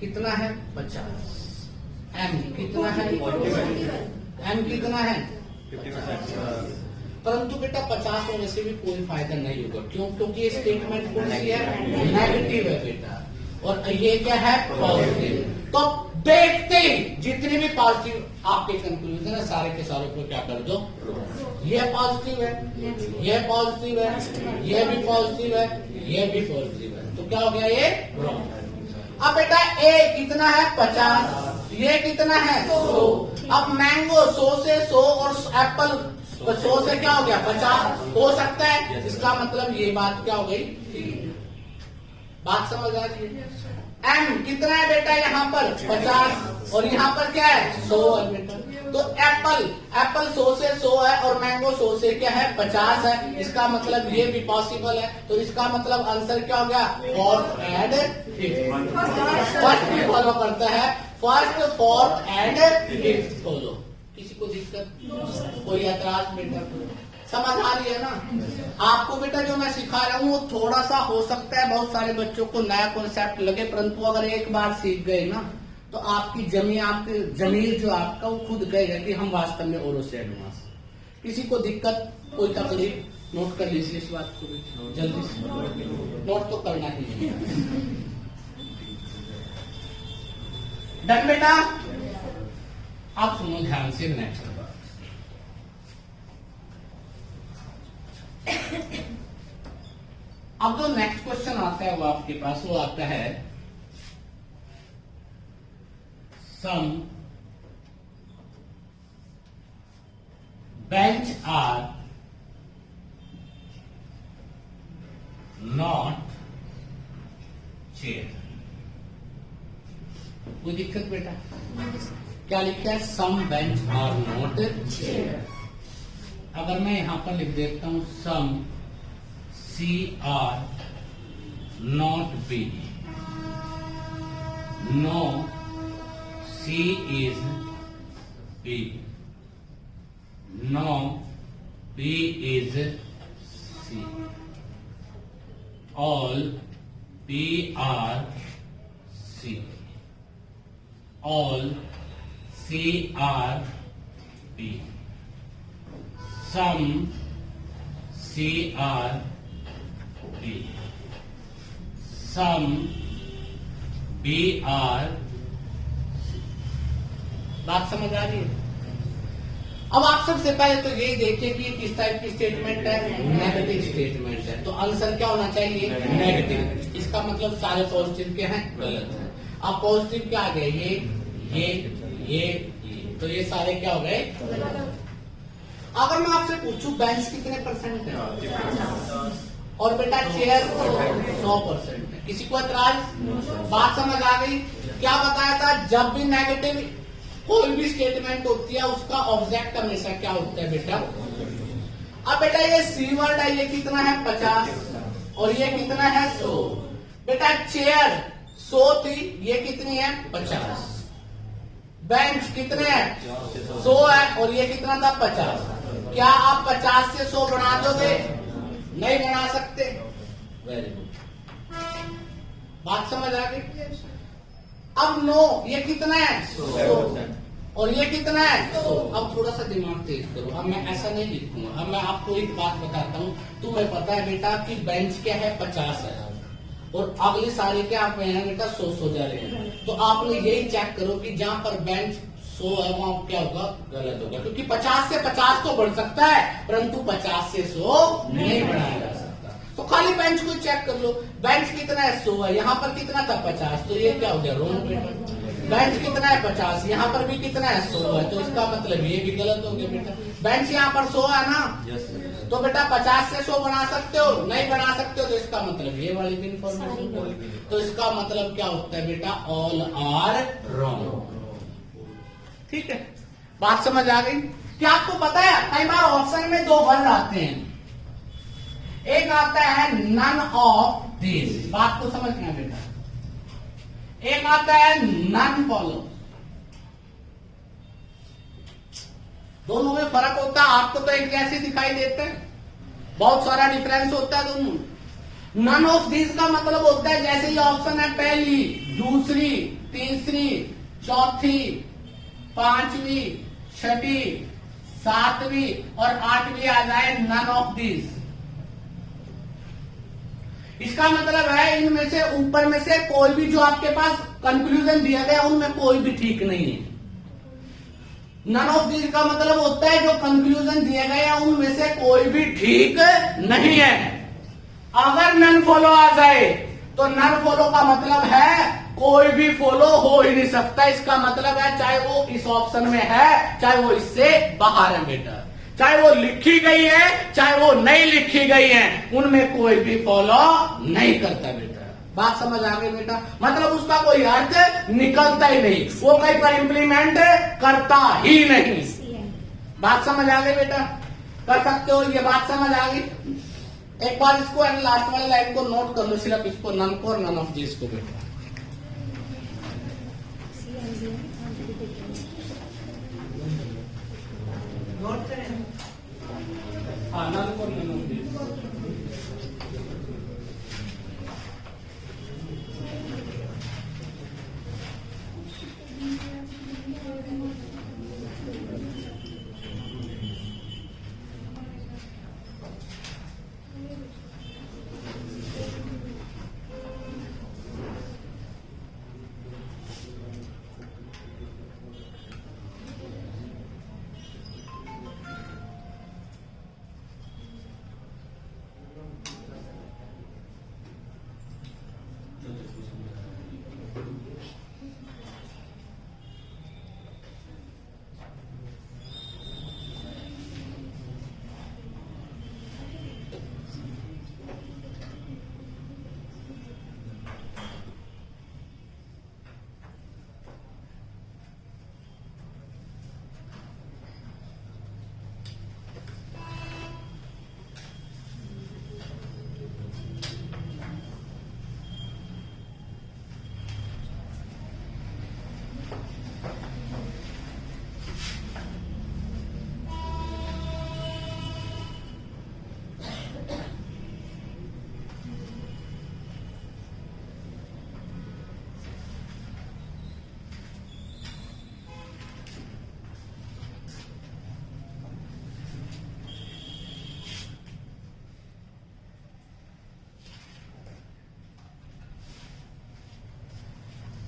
कितना है? 50। एम कितना है? एम कितना है? 50। परंतु बेटा 50 होने से भी कोई फायदा नहीं होगा। क्यों? क्योंकि ये स्टेटमेंट कौन सी है? नेगेटिव है बेटा, और ये क्या है? पॉजिटिव। तो देखते ही जितने भी पॉजिटिव आपके कंक्लूजन है, सारे के सारे को क्या कर दो? ये पॉजिटिव है, ये पॉजिटिव है, ये भी पॉजिटिव है, ये भी पॉजिटिव है, तो क्या हो गया? ये रॉन्ग। अब बेटा ए कितना है? 50। ये कितना है? 100। अब मैंगो 100 से 100 और एप्पल तो 100 से क्या हो गया 50 हो सकता है। इसका मतलब ये बात क्या हो गई, बात समझ आ रही है। एम कितना है बेटा यहाँ पर 50 और यहाँ पर क्या है 100 है बेटा। तो एप्पल 100 से 100 है और मैंगो 100 से क्या है 50 है। इसका मतलब ये भी पॉसिबल है। तो इसका मतलब आंसर क्या हो गया फोर्थ एंड फिफ्थ। फर्स्ट भी फॉलो करता है, first fourth and fifth follow. किसी को दिक्कत कोई ऐतराज बेटा समझ आ रही है ना। आपको बेटा जो मैं सिखा रहा हूँ वो थोड़ा सा हो सकता है बहुत सारे बच्चों को नया कॉन्सेप्ट लगे, परंतु अगर एक बार सीख गए ना तो आपकी जमीर जो आपका वो खुद गएगा कि हम वास्तव में और उससे एडवांस। किसी को दिक्कत कोई तकलीफ नोट कर लीजिए इस बात को भी जल्दी से नोट तो करना ही है। डन बेटा, आप सुनो ध्यान से नेक्स्ट। अब जो नेक्स्ट क्वेश्चन आता है वो आपके पास वो आता है some bench are not chair. कोई दिक्कत बेटा? क्या लिखा है some bench are not chair. अगर मैं यहां पर लिख देता हूं some C are not B, no C is B, no B is C, all B are C, all C are B, some C are B, some B are. बात समझ आ रही है? अब आप सबसे पहले तो ये देखिए कि किस टाइप की स्टेटमेंट है, नेगेटिव स्टेटमेंट है। तो आंसर क्या होना चाहिए नेगेटिव। इसका मतलब सारे पॉजिटिव के हैं गलत है। अब पॉजिटिव क्या आ गए ये तो ये सारे क्या हो गए। अगर मैं आपसे पूछूं बेंच कितने परसेंट है और बेटा चेयर 100% है, किसी को एतराज? बात समझ आ गई? क्या बताया था जब भी नेगेटिव कोई भी स्टेटमेंट होती है उसका ऑब्जेक्ट हमेशा क्या होता है बेटा। अब बेटा ये सी वर्ड है, ये कितना है 50 और ये कितना है 100। बेटा चेयर 100 थी, ये कितनी है 50। बेंच कितने हैं 100 है और ये कितना था 50। क्या आप 50 से 100 बना दोगे? नहीं बना सकते। वेरी गुड, बात समझ आ गई। अब नो ये कितना है 100 और ये कितना है 100। अब थोड़ा सा दिमाग तेज करो। अब मैं ऐसा नहीं लिखूंगा। अब मैं आपको एक बात बताता हूँ। तुम्हें पता है बेटा कि बेंच क्या है 50 है और अगली सारी के आप बेटा 100 जा रहे हैं। तो आपने यही चेक करो कि जहां पर बेंच 100 है वहां क्या होगा गलत होगा, क्योंकि 50 से 50 तो बढ़ सकता है परंतु 50 से 100 नहीं बढ़ाया जा सकता। तो खाली बेंच को चेक कर लो। बेंच कितना है 100 है, यहाँ पर कितना था 50, तो ये क्या हो गया रॉन्ग बेटा। बेंच कितना है 50, यहाँ पर भी कितना है 100 है, तो इसका मतलब ये भी गलत हो गया बेटा। बेंच यहाँ पर 100 है ना, तो बेटा 50 से 100 बना सकते हो? नहीं बना सकते हो, तो इसका मतलब ये वाली भी इंफॉर्मेशन। तो इसका मतलब क्या होता है बेटा ऑल आर रॉन्ग। ठीक है, बात समझ आ गई? क्या आपको पता है कई बार ऑप्शन में 2 वर्ड आते हैं। एक आता है नन ऑफ दिस, बात को समझना बेटा। एक आता है नन फॉलो। दोनों में फर्क होता है। आपको तो एक जैसे दिखाई देते हैं, बहुत सारा डिफरेंस होता है दोनों। नन ऑफ दिस का मतलब होता है जैसे ये ऑप्शन है पहली, दूसरी, तीसरी, चौथी, पांचवी, छठी, सातवीं और आठवीं आ जाए नन ऑफ दिस। इसका मतलब है इनमें से ऊपर में से कोई भी जो आपके पास कंक्लूजन दिया गया उनमें कोई भी ठीक नहीं है। नन ऑफ दिस का मतलब होता है जो कंक्लूजन दिए गए हैं उनमें से कोई भी ठीक नहीं है। अगर नन फॉलो आ जाए तो नन फॉलो का मतलब है कोई भी फॉलो हो ही नहीं सकता। इसका मतलब है चाहे वो इस ऑप्शन में है चाहे वो इससे बाहर है बेटा। चाहे वो लिखी गई है चाहे वो नहीं लिखी गई है, उनमें कोई भी फॉलो नहीं करता बेटा। बात समझ आ गई बेटा? मतलब उसका कोई अर्थ निकलता ही नहीं, वो कहीं पर इम्प्लीमेंट करता ही नहीं। बात समझ आ गई बेटा? कर सकते हो, ये बात समझ आ गई? एक बार इसको लास्ट वाली लाइन को नोट कर लो, सिर्फ इसको, नन को और नन ऑफ दिस को बेटा। नोट करें? हाँ, नन को नन ऑफ दिस।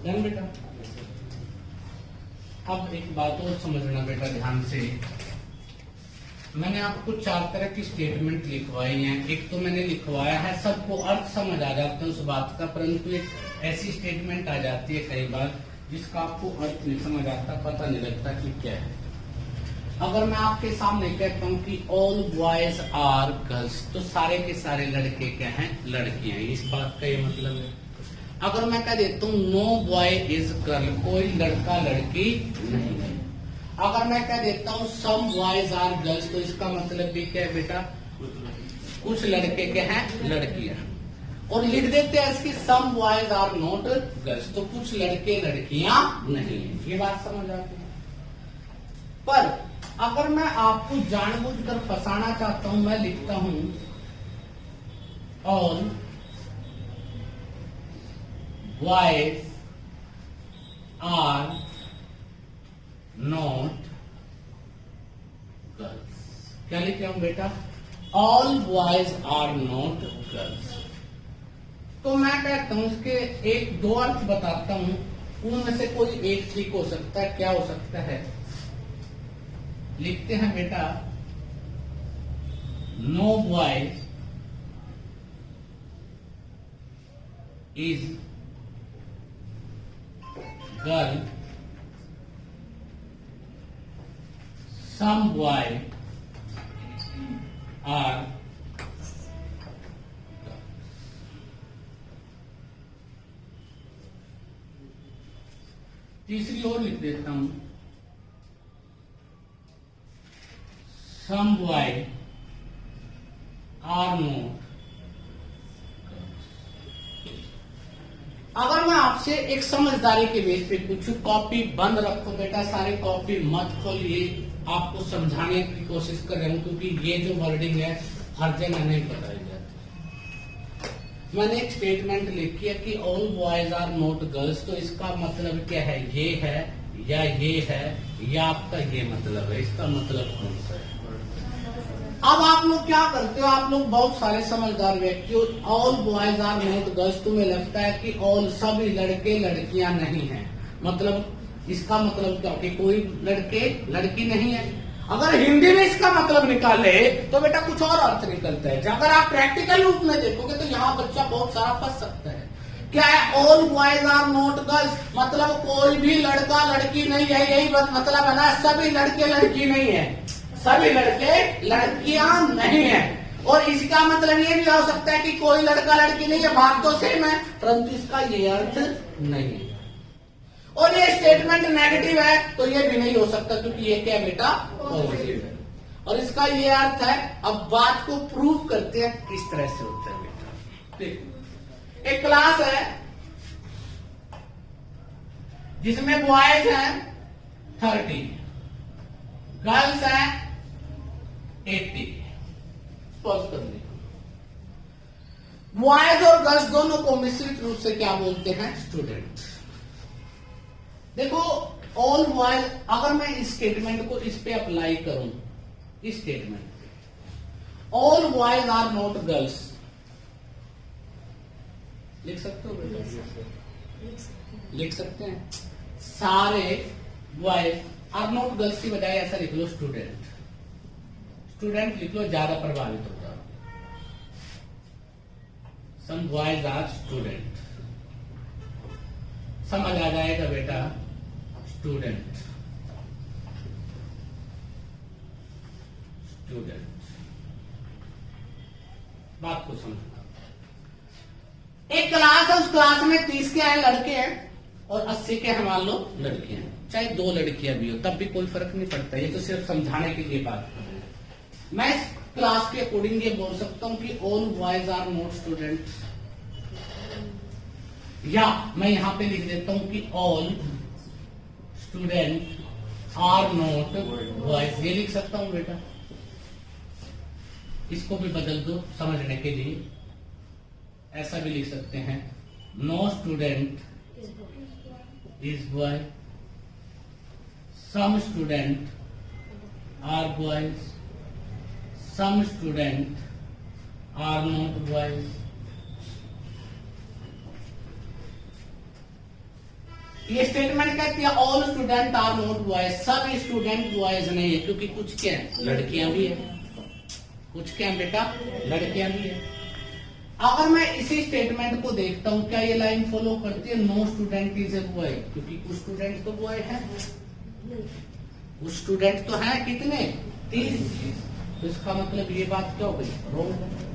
डन बेटा? अब एक बात और समझना बेटा ध्यान से, मैंने आपको 4 तरह की स्टेटमेंट लिखवाई हैं। एक तो मैंने लिखवाया है, सबको अर्थ समझ आ जाता है उस बात का, परंतु एक ऐसी स्टेटमेंट आ जाती है कई बार जिसका आपको अर्थ नहीं समझ आता, पता नहीं लगता कि क्या है। अगर मैं आपके सामने कहता हूँ कि ऑल बॉयज आर गर्ल्स, तो सारे के सारे लड़के क्या हैं? लड़कियां। इस बात का ये मतलब है। अगर मैं कह देता हूँ नो बॉय इज गर्ल, कोई लड़का लड़की नहीं है। अगर मैं कह देता हूँ सम बॉयज आर गर्ल्स, तो इसका मतलब भी क्या है बेटा? कुछ लड़के के हैं लड़कियां। और लिख देते हैं इसकी some boys are not girls, तो कुछ लड़के लड़कियां नहीं है। ये बात समझ आती है? पर अगर मैं आपको जानबूझकर फंसाना चाहता हूं, मैं लिखता हूं all boys are not girls. क्या लिख रहा हूं बेटा? All boys are not girls. तो मैं कहता हूं इसके एक दो अर्थ बताता हूं, उनमें से कोई एक ठीक हो सकता है। क्या हो सकता है? लिखते हैं बेटा no boy is girl, some boy are. तीसरी ओर लिख देता हूं सम बॉय आर नॉट। अगर मैं आपसे एक समझदारी के बेस पे पूछूं, कॉपी बंद रखो बेटा, सारे कॉपी मत खोलिए। आपको समझाने की कोशिश कर रहा हूं, क्योंकि ये जो वर्डिंग है हर जगह नहीं बताई जाती। मैंने एक स्टेटमेंट लिखी है कि all boys are not girls, तो इसका मतलब क्या है? ये है या ये है या आपका ये मतलब है? इसका मतलब कौन सा है? अब आप लोग क्या करते हो? आप लोग बहुत सारे समझदार व्यक्ति हो। All boys are not girls, तुम्हें लगता है कि ऑल सभी लड़के लड़कियां नहीं हैं, मतलब इसका मतलब क्या कि कोई लड़के लड़की नहीं है। अगर हिंदी में इसका मतलब निकाले तो बेटा कुछ और अर्थ निकलता है। अगर आप प्रैक्टिकल रूप में देखोगे तो यहाँ बच्चा बहुत सारा फंस सकता है। क्या है all boys are not girls? मतलब कोई भी लड़का लड़की नहीं है, यही मतलब है ना, सभी लड़के लड़की नहीं है। सभी लड़के लड़कियां नहीं है। और इसका मतलब ये भी हो सकता है कि कोई लड़का लड़की नहीं है, भाग तो सेम है, परंतु इसका ये अर्थ नहीं है। और ये स्टेटमेंट नेगेटिव है तो ये भी नहीं हो सकता, क्योंकि ये क्या बेटा पॉजिटिव है। और इसका ये अर्थ है। अब बात को प्रूव करते हैं किस तरह से होता है बेटा। देखो, एक क्लास है जिसमें बॉयज हैं 30, गर्ल्स हैं 80। पॉज कर लीजिए। बॉयज और गर्ल्स दोनों को मिश्रित रूप से क्या बोलते हैं? स्टूडेंट। देखो, ऑल बॉयज, अगर मैं इस स्टेटमेंट को इस पे अप्लाई करूं, इस स्टेटमेंट पे, all boys are not girls, लिख सकते हो बेटा? लिख सकते हैं। सारे बॉयज आर नॉट गर्ल्स की बजाय ऐसा लिख लो स्टूडेंट। स्टूडेंट लिख लो, ज्यादा प्रभावित होगा। सम बॉयज आर स्टूडेंट, समझ आ जाएगा बेटा। Student, student. बात को समझना। एक क्लास है, उस क्लास में 30 के हैं लड़के हैं और 80 के हैं मान लो लड़कियां हैं। चाहे 2 लड़कियां भी हो तब भी कोई फर्क नहीं पड़ता, ये तो सिर्फ समझाने के लिए बात कर रहे हैं। मैं इस क्लास के अकॉर्डिंग ये बोल सकता हूं कि all boys are not student, या मैं यहां पे लिख देता हूं कि all student are not boys. ये लिख सकता हूं बेटा। इसको भी बदल दो समझने के लिए, ऐसा भी लिख सकते हैं, no student is boy, some student are boys, some student are not boys. ये स्टेटमेंट कहती है all student are not boys, सब स्टूडेंट बॉयज नहीं है, क्योंकि कुछ क्या है? लड़कियां भी है। कुछ क्या है बेटा? लड़कियां भी है। अगर मैं इसी स्टेटमेंट को देखता हूं, क्या ये लाइन फॉलो करती है? No student is a boy, क्योंकि कुछ स्टूडेंट तो बॉय है, कुछ स्टूडेंट तो है कितने? 30। तो इसका मतलब ये बात क्या हो गई? रॉन्ग है।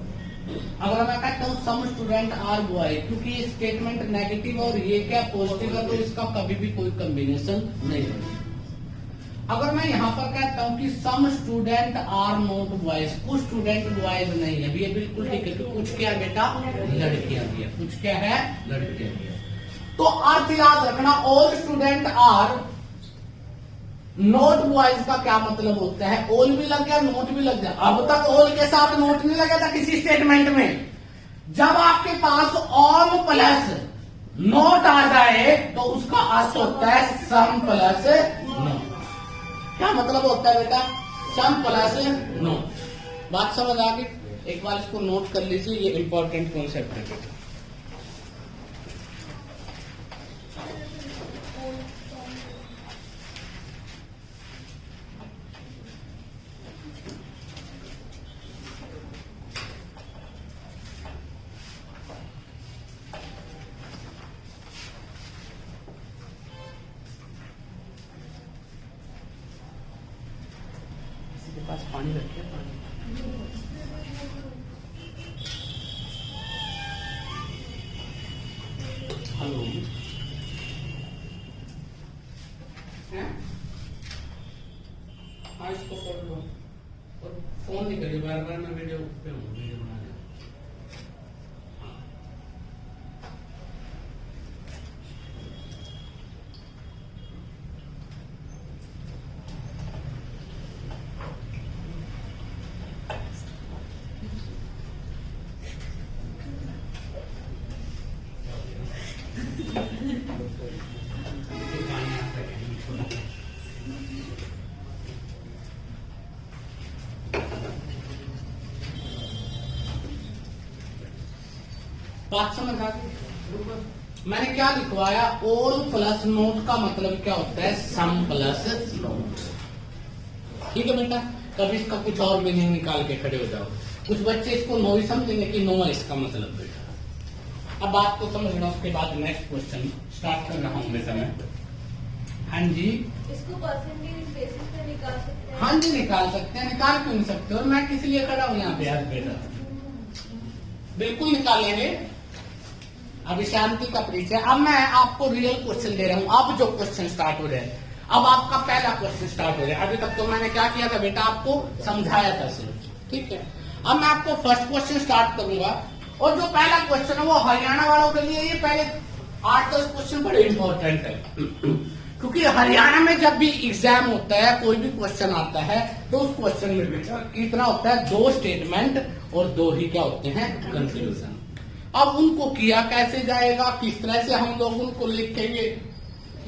अगर मैं कहता हूं सम स्टूडेंट आर बॉय, क्योंकि ये स्टेटमेंट नेगेटिव और ये क्या पॉजिटिव है, तो इसका कभी भी कोई कॉम्बिनेशन नहीं है। अगर मैं यहाँ पर कहता हूं कि some student are not boys, कुछ स्टूडेंट बॉयज नहीं है, ये बिल्कुल ठीक है। कुछ क्या है बेटा? लड़कियां भी है। कुछ क्या है? लड़कियां भी है। तो अर्थ याद रखना, all student are not boys का क्या मतलब होता है? ऑल भी लग गया, नोट भी लग गया। अब तक ऑल के साथ नोट नहीं लगा था किसी स्टेटमेंट में। जब आपके पास ऑल प्लस नोट आ जाए तो उसका अर्थ होता है सम प्लस नोट। क्या मतलब होता है बेटा? सम प्लस नोट। बात समझ आ गई? एक बार इसको नोट कर लीजिए, ये इंपॉर्टेंट कॉन्सेप्ट है बेटा। पास पानी रखे, पानी। हेलो, हाँ इसको पढ़ लो और फोन नहीं करिए बार बार। मैं वीडियो पे हूँ, वीडियो बना रहा हूँ। बात समझ आ गई? मैंने क्या लिखवाया? ऑल प्लस नोट का मतलब क्या होता है? सम प्लस नोट। ठीक है बेटा? कभी इसका कुछ और मीनिंग निकाल के खड़े हो जाओ। कुछ बच्चे इसको नो ही समझेंगे कि नो है इसका मतलब बेटा। अब बात को समझना, उसके बाद नेक्स्ट क्वेश्चन स्टार्ट कर रहा हूं बेटा मैं। हाँ जी, इसको परसेंटेज बेसिस पे निकाल सकते हैं? हाँ हाँ जी निकाल सकते हैं, निकाल क्यों नहीं सकते? और मैं किस लिए खड़ा हूं यहाँ पे यार बेटा? बिल्कुल निकालेंगे। अभी शांति का परिचय। अब मैं आपको रियल क्वेश्चन दे रहा हूं। अब जो क्वेश्चन स्टार्ट हो रहे हैं, अब आपका पहला क्वेश्चन स्टार्ट हो रहा है। अभी तक तो मैंने क्या किया था बेटा, आपको समझाया था सिर्फ, ठीक है। अब मैं आपको फर्स्ट क्वेश्चन स्टार्ट करूंगा, और जो पहला क्वेश्चन है वो हरियाणा वालों के लिए, ये पहले 8-10 क्वेश्चन बड़े इंपॉर्टेंट है, क्योंकि हरियाणा में जब भी एग्जाम होता है, कोई भी क्वेश्चन आता है, तो उस क्वेश्चन में बेटा कितना होता है, 2 स्टेटमेंट और 2 ही क्या होते हैं, कंक्लूजन। अब उनको किया कैसे जाएगा, किस तरह से हम लोग उनको लिखेंगे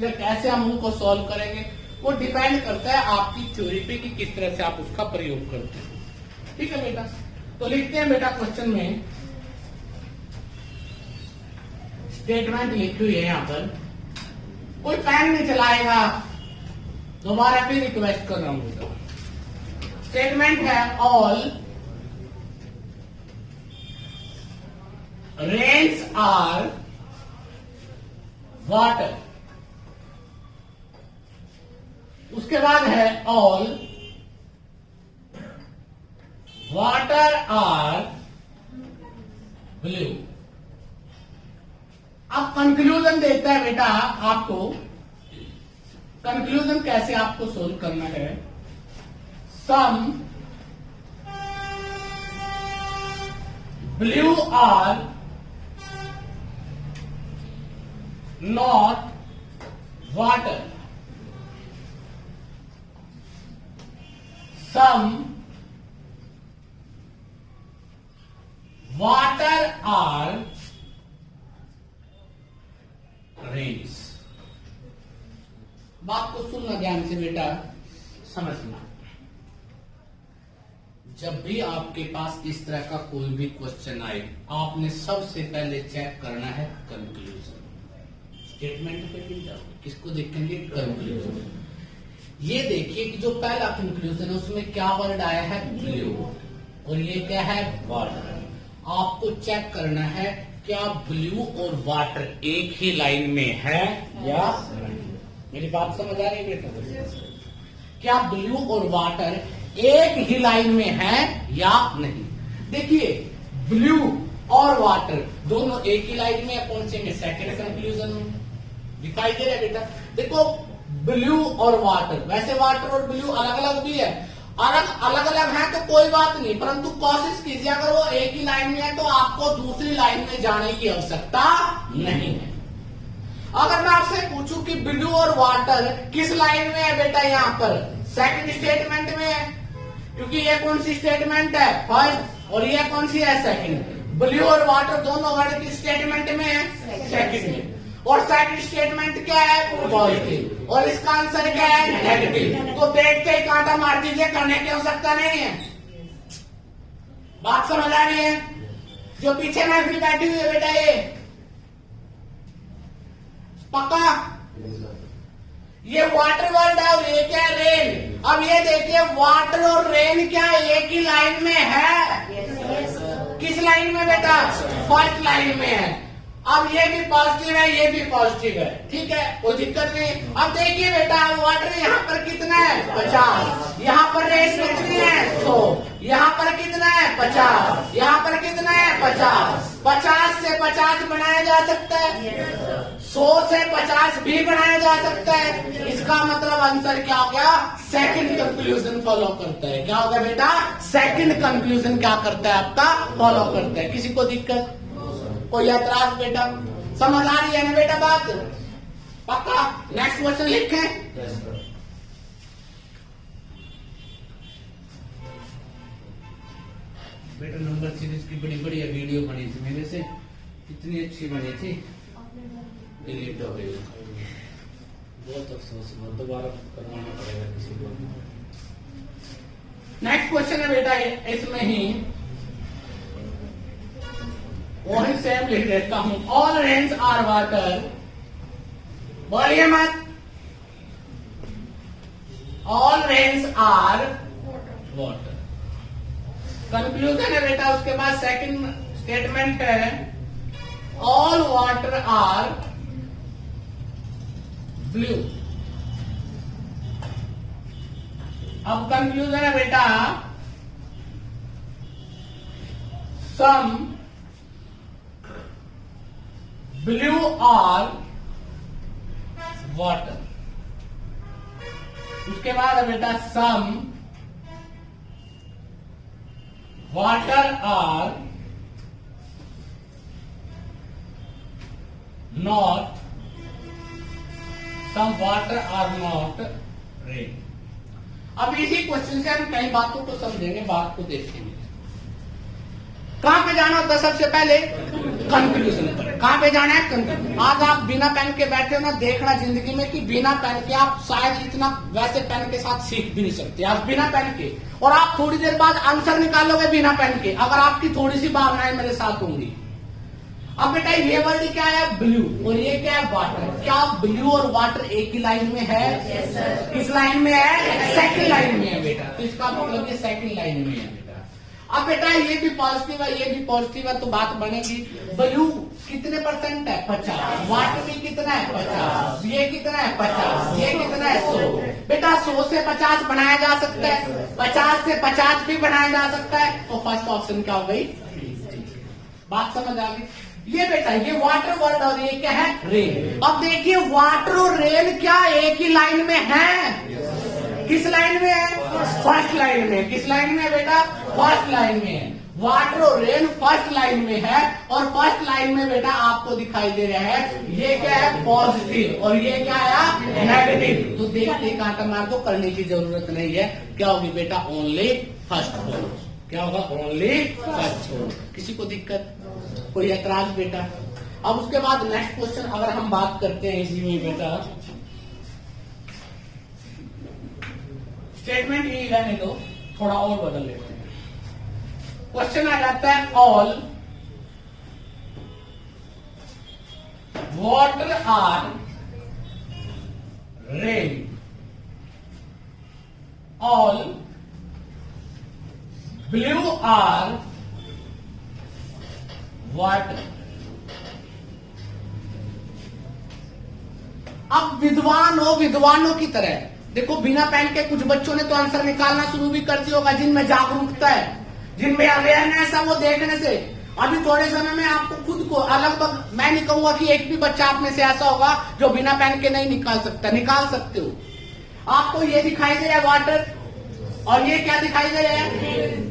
या कैसे हम उनको सॉल्व करेंगे, वो डिपेंड करता है आपकी थ्योरी पे कि किस तरह से आप उसका प्रयोग करते हैं, ठीक है बेटा। तो लिखते हैं बेटा क्वेश्चन में, स्टेटमेंट लिखी हुई है यहां पर, कोई पेन नहीं चलाएगा, दोबारा फिर रिक्वेस्ट कर रहा हूं बेटा। स्टेटमेंट है ऑल रेन्स आर वाटर, उसके बाद है ऑल वाटर आर ब्लू। अब कंक्लूजन देता है बेटा आपको, कंक्लूजन कैसे आपको सोल्व करना है। Some blue are not water, some water are rains. बात को सुनना ध्यान से बेटा, समझना। जब भी आपके पास इस तरह का कोई भी क्वेश्चन आए, आपने सबसे पहले चेक करना है कंक्लूजन। स्टेटमेंट पे भी जाओ, किसको देखेंगे, कंक्लूजन। ये देखिए कि जो पहला कंक्लूजन है उसमें क्या वर्ड आया है, ब्लू, और ये क्या है, वाटर। आपको चेक करना है क्या ब्लू और वाटर एक ही लाइन में है या नहीं। मेरी बात समझ आ रही है बेटा? क्या ब्लू और वाटर एक ही लाइन में है या नहीं। देखिए ब्लू और वाटर दोनों एक ही लाइन में पहुंचेंगे सेकंड कंक्लूजन में, दिखाई दे रहा है बेटा। देखो ब्लू और वाटर, वैसे वाटर और ब्लू अलग अलग भी है, अलग अलग है तो कोई बात नहीं, परंतु कोशिश कीजिए अगर वो एक ही लाइन में है तो आपको दूसरी लाइन में जाने की आवश्यकता नहीं है। अगर मैं आपसे पूछूं कि ब्लू और वाटर किस लाइन में है बेटा, यहाँ पर सेकंड स्टेटमेंट में है, क्योंकि ये कौन सी स्टेटमेंट है, फर्स्ट, और ये कौन सी है, सेकंड। ब्लू और वाटर दोनों वर्ड की स्टेटमेंट में है, सेकंड में, और सेकंड स्टेटमेंट क्या है, पॉजिटिव, और इसका आंसर क्या है, नेगेटिव। तो देखते ही कांटा मार दीजिए, करने की आवश्यकता नहीं है। बात समझ आ रही है? जो पीछे महफिल बैठी हुई है बेटा, ये पक्का ये वाटर वर्ड है और ये क्या है, रेन। अब ये देखिए वाटर और रेन क्या एक ही लाइन में है, किस लाइन में बेटा, फर्स्ट लाइन में है। अब ये भी पॉजिटिव है, ये भी पॉजिटिव है, ठीक है, कोई दिक्कत नहीं। अब देखिए बेटा वाटर यहाँ पर कितना है, 50, यहाँ पर रेन कितनी है, 100, यहाँ पर कितना है, 50, यहाँ पर कितना है, 50। 50 से 50 बनाया जा सकता है, 100 से 50 भी बनाया जा सकता है। इसका मतलब आंसर क्या हो गया, सेकंड कंक्लूजन फॉलो करता है। क्या होगा बेटा, सेकंड कंक्लूजन क्या करता है, आपका फॉलो करता है। किसी को दिक्कत, कोई ऐतराज बेटा, समझ आ रही है ना बेटा बात, पक्का। नेक्स्ट क्वेश्चन लिखें। बेटा नंबर सीरीज की बड़ी बढ़िया वीडियो बनी थी मेरे से, इतनी अच्छी बनी थी, डिलीट हो गई, बहुत अफसोस हुआ, दोबारा करवाना पड़ेगा किसी को। नेक्स्ट क्वेश्चन है बेटा इसमें ही वही सेम लिख देता हूं, ऑल रेन्स आर वाटर, बोलिए मत, all rains are water. Conclusion है बेटा, उसके बाद सेकंड स्टेटमेंट है ऑल वाटर आर ब्लू। अब कंक्लूजन है बेटा, सम ब्लू और वाटर। उसके बाद है बेटा some water are not, some water are not rain. अब इसी क्वेश्चन से हम कई बातों को समझेंगे, बात को देखेंगे। कहां पे जाना होता है सबसे पहले? कंक्लूजन पर। कहां पे जाना है? कंक्लूजन। आज आप बिना पेन के बैठे हो ना, देखना जिंदगी में कि बिना पेन के आप शायद इतना वैसे पेन के साथ सीख भी नहीं सकते। आप बिना पेन के, और आप थोड़ी देर बाद आंसर निकालोगे बिना पेन के, अगर आपकी थोड़ी सी भावनाएं मेरे साथ होंगी। अब बेटा ये वर्ड क्या है? ब्लू, और ये क्या है? वाटर। क्या ब्लू और वाटर एक ही लाइन में है? yes, किस लाइन में है? सेकंड लाइन में है बेटा। तो इसका मतलब ये सेकंड लाइन में है बेटा। अब बेटा ये भी पॉजिटिव है, ये भी पॉजिटिव है, तो बात बनेगी। ब्लू कितने परसेंट है? 50। वाटर भी कितना है? 50। ये कितना है? 50। ये कितना है? 100। बेटा 100 से 50 बनाया जा सकता है, 50 से 50 भी बनाया जा सकता है। तो फर्स्ट ऑप्शन क्या हो गई? बात समझ आ गई? ये बेटा ये वाटर वर्ड और ये क्या है? रेन। अब देखिए वाटर और रेन क्या एक ही लाइन में है? किस लाइन में है? फर्स्ट लाइन में। किस लाइन में है बेटा? फर्स्ट लाइन में है। वाटर और रेन फर्स्ट लाइन में है, और फर्स्ट लाइन में बेटा आपको दिखाई दे रहा है ये क्या है? पॉजिटिव, और ये क्या है? नेगेटिव। तो देखते कांटा मार को करने की जरूरत नहीं है। क्या होगी बेटा? Only first hold. क्या होगा? Only first hold. किसी को दिक्कत, कोई ऐतराज बेटा? अब उसके बाद नेक्स्ट क्वेश्चन अगर हम बात करते हैं इसी में बेटा, स्टेटमेंट ये रहने दो, थोड़ा और बदल लेते हैं। क्वेश्चन आ जाता है all water are rain, all blue are water. अब विद्वानों की तरह देखो, बिना पेन के कुछ बच्चों ने तो आंसर निकालना शुरू भी कर दिया होगा, जिनमें जागरूकता है, जिनमें अवेयरनेस है। वो देखने से अभी थोड़े समय में आपको खुद को लगभग, मैं नहीं कहूंगा कि एक भी बच्चा आप में से ऐसा होगा जो बिना पेन के नहीं निकाल सकता। निकाल सकते हो। आपको ये दिखाई दे रहा है वाटर, और ये क्या दिखाई दे रहा है?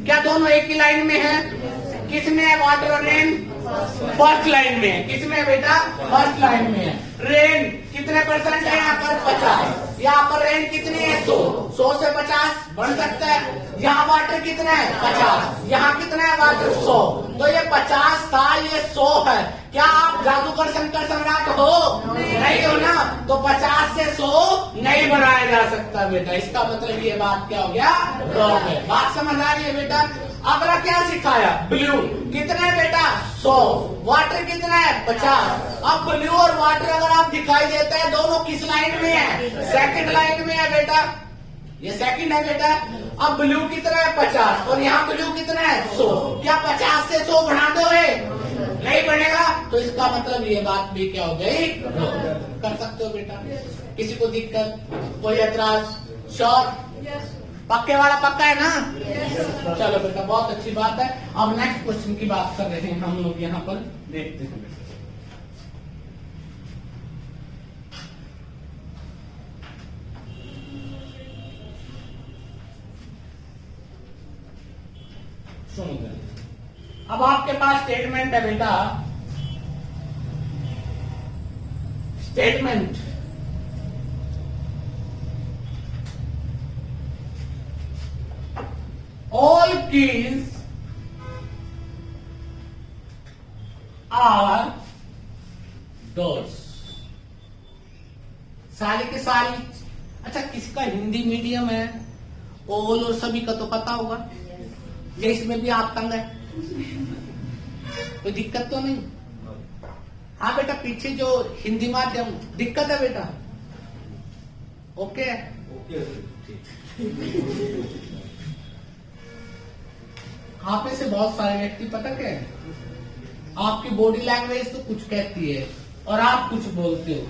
क्या दोनों एक ही लाइन में है? किसमें है वाटर और रेन? फर्स्ट लाइन में है। किसमें बेटा? फर्स्ट लाइन में है। रेन कितने परसेंट है यहाँ पर? 50। यहाँ पर रेन कितनी है? 100। 100 से 50 बढ़ सकता है। यहाँ वाटर कितना है? 50। यहाँ कितना है वाटर? 100। तो ये 50 था, ये 100 है। क्या आप जादूगर शंकर सम्राट हो? नहीं हो ना। तो 50 से 100 नहीं बनाया जा सकता बेटा। इसका मतलब ये बात क्या हो गया? रॉन्ग है। बात समझ आ रही है बेटा? अगला क्या सिखाया? ब्लू कितना है बेटा? 100। वाटर कितना है? 50। अब ब्लू और वाटर अगर आप दिखाई देता है, दोनों किस लाइन में है? सेकंड लाइन में है बेटा। ये सेकंड है बेटा। अब ब्लू कितना है? 50, और यहाँ ब्लू कितना है? 100। क्या 50 से 100 बढ़ा दोगे? नहीं बढ़ेगा। तो इसका मतलब ये बात भी क्या हो गई? कर सकते हो बेटा? किसी को दिक्कत, कोई ऐतराज? श्योर? पक्के वाला पक्का है ना? चलो बेटा बहुत अच्छी बात है। अब नेक्स्ट क्वेश्चन की बात कर रहे हैं हम लोग, यहाँ पर देखते हैं बेटा। सुनो, अब आपके पास स्टेटमेंट है बेटा। Statement all keys are doors। सारी के सारी, अच्छा किसका हिंदी मीडियम है? ऑल और सभी का तो पता होगा। ये इसमें भी आप तंग है, कोई दिक्कत तो नहीं? हाँ बेटा, पीछे जो हिंदी माध्यम दिक्कत है बेटा? ओके आप में से बहुत सारे व्यक्ति पता क्या है, आपकी बॉडी लैंग्वेज तो कुछ कहती है और आप कुछ बोलते हो।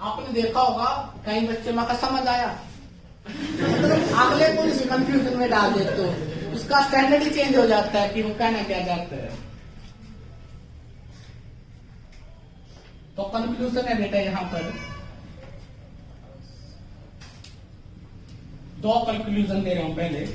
आपने देखा होगा कई बच्चे में का समझ आया अगले को इस कंफ्यूजन में डाल देते हो, उसका स्टैंडर्ड ही चेंज हो जाता है कि वो कहना क्या चाहते हैं। तो कंक्लूजन है बेटा यहां पर दो कंक्लूजन दे रहा हूं पहले।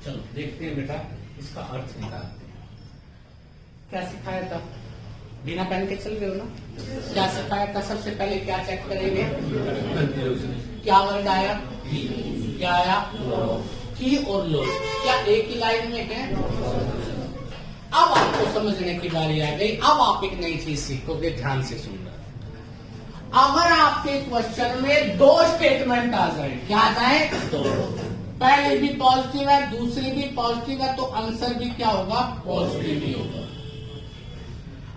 चलो देखते हैं बेटा इसका अर्थ निकालते हैं। क्या सिखाया था? बिना पेन के चल रहे हो ना? क्या सिखाया था? सबसे पहले क्या चेक करेंगे? क्या वर्ड आया? क्या आया? की और लो। क्या एक ही लाइन में है? अब आपको समझने की बारी आ गई। अब आप एक नई चीज सीखोगे, ध्यान से सुनना। अगर आपके क्वेश्चन में दो स्टेटमेंट आ जाए, क्या आ जाए? दो, पहले भी पॉजिटिव है, दूसरी भी पॉजिटिव है, तो आंसर भी क्या होगा? पॉजिटिव ही होगा।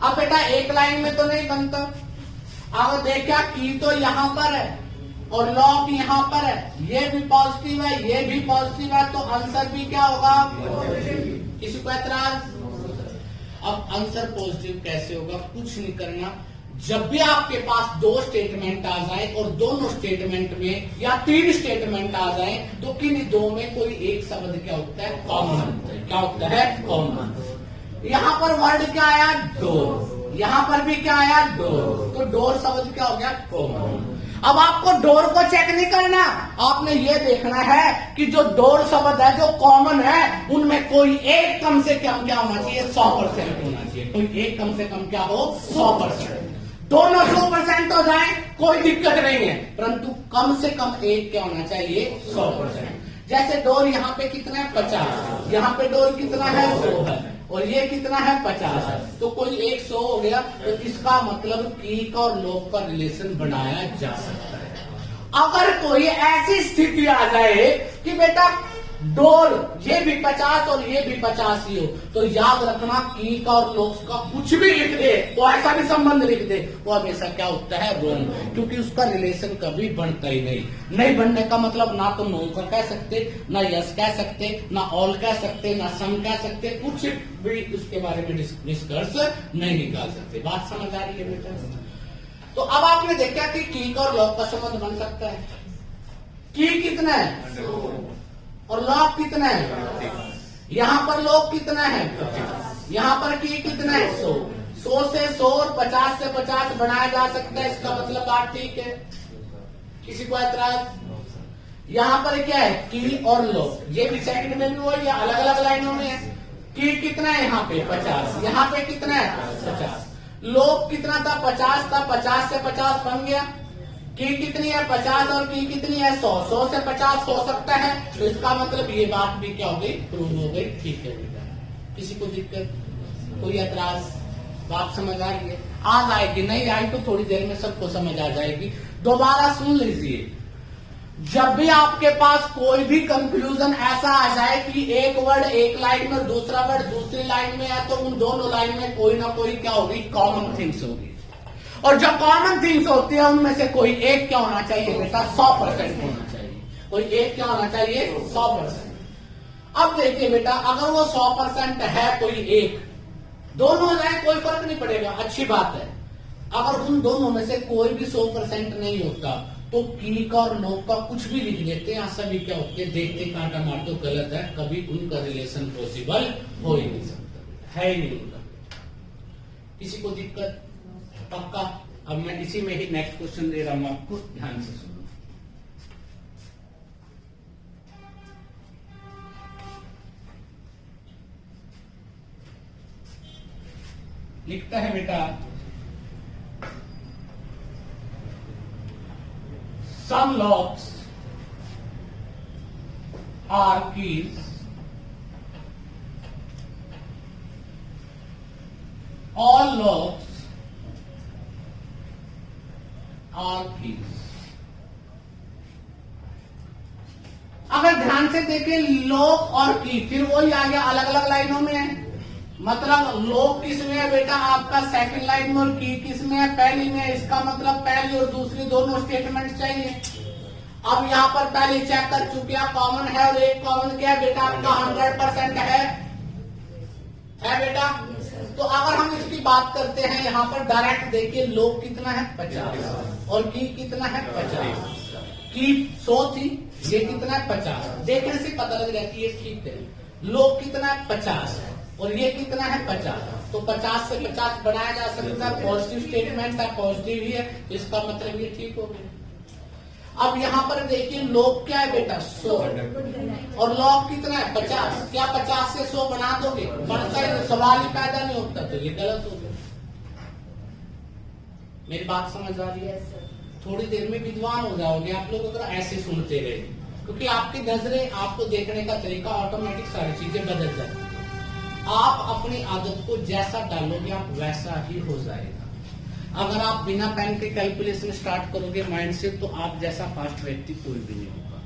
अब बेटा एक लाइन में तो नहीं बनता। अब देखा की तो यहां पर है और लॉग यहां पर है, ये भी पॉजिटिव है, ये भी पॉजिटिव है, तो आंसर भी क्या होगा? किसी को एतराज? अब आंसर पॉजिटिव कैसे होगा? कुछ नहीं करना। जब भी आपके पास दो स्टेटमेंट आ जाए और दोनों स्टेटमेंट में या तीन स्टेटमेंट आ जाए, तो किन दो में कोई एक शब्द क्या होता है? कॉमन। क्या होता है? कॉमन। यहां पर वर्ड क्या आया? डोर। यहां पर भी क्या आया? डोर। तो डोर शब्द क्या हो गया? कॉमन। अब आपको डोर को चेक नहीं करना, आपने ये देखना है कि जो डोर शब्द है, जो कॉमन है, उनमें कोई एक कम से कम क्या होना चाहिए? 100% होना चाहिए। कोई एक कम से कम क्या हो? 100%। दोनों 100% हो जाए कोई दिक्कत नहीं है, परंतु कम से कम एक क्या होना चाहिए? 100%। जैसे डोर यहाँ पे कितना है? 50। यहाँ पे डोर कितना है? 100 है, और ये कितना है? 50 है। तो कोई एक 100 हो गया, तो इसका मतलब की का और लोग का रिलेशन बनाया जा सकता है। अगर कोई ऐसी स्थिति आ जाए कि बेटा डोर ये भी 50 और ये भी 50 ही हो, तो याद रखना की का और लोग का कुछ भी लिख दे, वो ऐसा भी संबंध लिख दे, वो हमेशा क्या होता है? रोंग, क्योंकि उसका रिलेशन कभी बनता ही नहीं बनने का मतलब ना तो नो का कह सकते, ना यस कह सकते, ना ऑल कह सकते, ना सम कह सकते, कुछ भी उसके बारे में निष्कर्ष नहीं निकाल सकते। बात समझ आ रही है बेटा? तो अब आपने देखा कि की का और लॉग का संबंध बन सकता है। की कितना है और लॉग कितना है? यहां पर लॉग कितना है? यहां पर की कितना है? 100। 100 से 100 और 50 से 50 बनाया जा सकता है, इसका मतलब बात ठीक है। किसी को ऐतराज? यहां पर क्या है? की और लॉग, ये भी सेकंड में भी हो या अलग अलग लाइनों में है। की कितना है? यहाँ पे 50। यहाँ पे कितना है? 50। लॉग कितना था? 50 था। 50 से 50 बन गया। की कितनी है? 50 और की कितनी है? 100। 100 से 50 हो सकता है, तो इसका मतलब ये बात भी क्या हो गई? प्रूव हो गई। ठीक है बेटा, किसी को दिक्कत? कोई ऐतराज? बात समझ आ रही है? आज आएगी, नहीं आई तो थोड़ी देर में सबको समझ आ जाएगी। दोबारा सुन लीजिए, जब भी आपके पास कोई भी कंक्लूजन ऐसा आ जाए कि एक वर्ड एक लाइन में, दूसरा वर्ड दूसरी लाइन में है, तो उन दोनों लाइन में कोई ना कोई क्या होगी? कॉमन थिंग्स होगी। और जब कॉमन थिंग्स होती है उनमें से कोई एक क्या होना चाहिए बेटा? 100% होना चाहिए। कोई एक क्या होना चाहिए? 100%। अब देखिए बेटा, अगर वो 100% है, कोई एक, दोनों हो जाए कोई फर्क नहीं पड़ेगा, अच्छी बात है। अगर उन दोनों में से कोई भी 100% नहीं होता, तो की का और लोग का कुछ भी लिख देते हैं, सभी क्या होते हैं? देखते कांटा मार तो गलत है, कभी उनका रिलेशन पॉसिबल हो ही नहीं सकता, है ही नहीं होता। किसी को दिक्कत? पक्का? अब मैं इसी में ही नेक्स्ट क्वेश्चन दे रहा हूं आपको, ध्यान से सुनो। लिखता है बेटा, some locks are keys, all locks are keys. अगर ध्यान से देखिए लॉक और की, फिर वही आ गया अलग अलग लाइनों में है। मतलब लॉक किस में है बेटा आपका सेकंड लाइन में, और की किस में है पहली में। इसका मतलब पहली और दूसरी दोनों स्टेटमेंट चाहिए। अब यहाँ पर पहले चेक कर चुके हैं कॉमन है, और एक कॉमन क्या है बेटा आपका 100% है बेटा। तो अगर हम इसकी बात करते हैं यहाँ पर डायरेक्ट देखिए लॉक कितना है 50 और की कितना है 50। की 100 थी, ये कितना है 50। देखने से पता लग रहा है कि ये ठीक है। लॉक कितना है 50 और ये कितना है 50, तो 50 से 50 बनाया जा सकता है। पॉजिटिव स्टेटमेंट है, पॉजिटिव ही है, तो इसका मतलब ये ठीक हो गया। अब यहाँ पर देखिए लॉग क्या है बेटा 100 और लॉग कितना है 50। क्या 50 से 100 बना दोगे? बनता है, सवाल ही पैदा नहीं होता, तो ये गलत हो गया। मेरी बात समझ आ रही है? थोड़ी देर में विद्वान हो जाओगे आप लोग अगर ऐसे सुनते रहे, क्योंकि आपकी नजरें, आपको देखने का तरीका ऑटोमेटिक सारी चीजें बदल जाती है। आप अपनी आदत को जैसा डालोगे आप वैसा ही हो जाएगा। अगर आप बिना पेन के कैलकुलेशन स्टार्ट करोगे माइंड से, तो आप जैसा फास्ट व्यक्ति कोई भी नहीं होगा।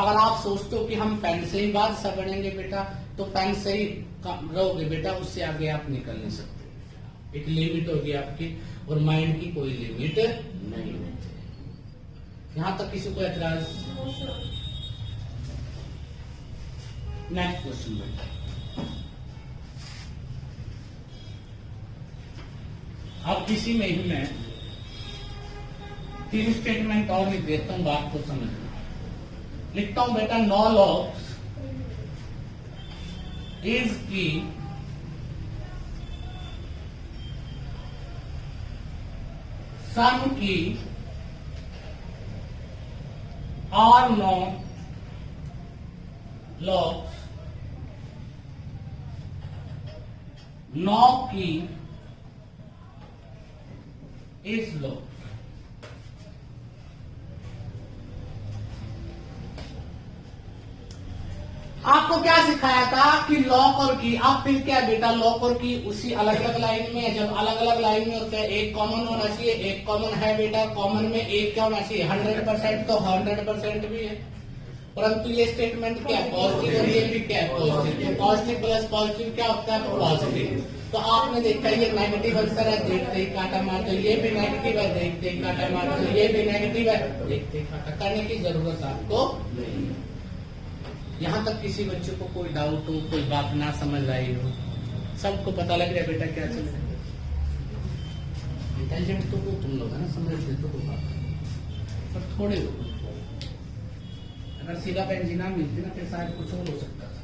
अगर आप सोचते हो कि हम पेन से ही बादशाह बनेंगे बेटा, तो पेन से ही रहोगे बेटा, उससे आगे आप निकल नहीं सकते। एक लिमिट होगी आपकी, और माइंड की कोई लिमिट नहीं होती। यहां तक किसी को एतराज? नेक्स्ट क्वेश्चन बेटा। अब किसी में ही मैं 3 स्टेटमेंट और लिख देता हूं, बात को समझना। लिखता हूं बेटा नो लॉग्स इज की सम की और नो लॉग्स नो की इज लो। आपको क्या सिखाया था कि लॉक और की। अब फिर क्या बेटा लॉक और की उसी अलग अलग लाइन में, जब अलग अलग लाइन में होते हैं एक कॉमन होना चाहिए। एक कॉमन है बेटा, कॉमन में एक क्या होना चाहिए 100%, तो 100% भी है। परंतु ये स्टेटमेंट क्या है पॉजिटिव, और ये भी क्या है पॉजिटिव। पॉजिटिव प्लस पॉजिटिव क्या होता है पॉजिटिव। तो आपने देखा ये नेगेटिव आंसर है, देखते ही काटा मार दो। ये भी नेगेटिव है, देखते ही काटा मार दो। ये भी नेगेटिव है, देखते ही काटा। करने की जरूरत आपको नहीं। यहाँ तक किसी बच्चे को कोई डाउट हो, कोई बात ना समझ आई हो, सबको पता लग रहा है बेटा क्या चल रहा है। इंटेलिजेंट तो तुम लोग है ना, समझते तो बात, पर थोड़े लोग। अगर सीधा बहन जी ना मिलती ना, फिर शायद कुछ और हो सकता था।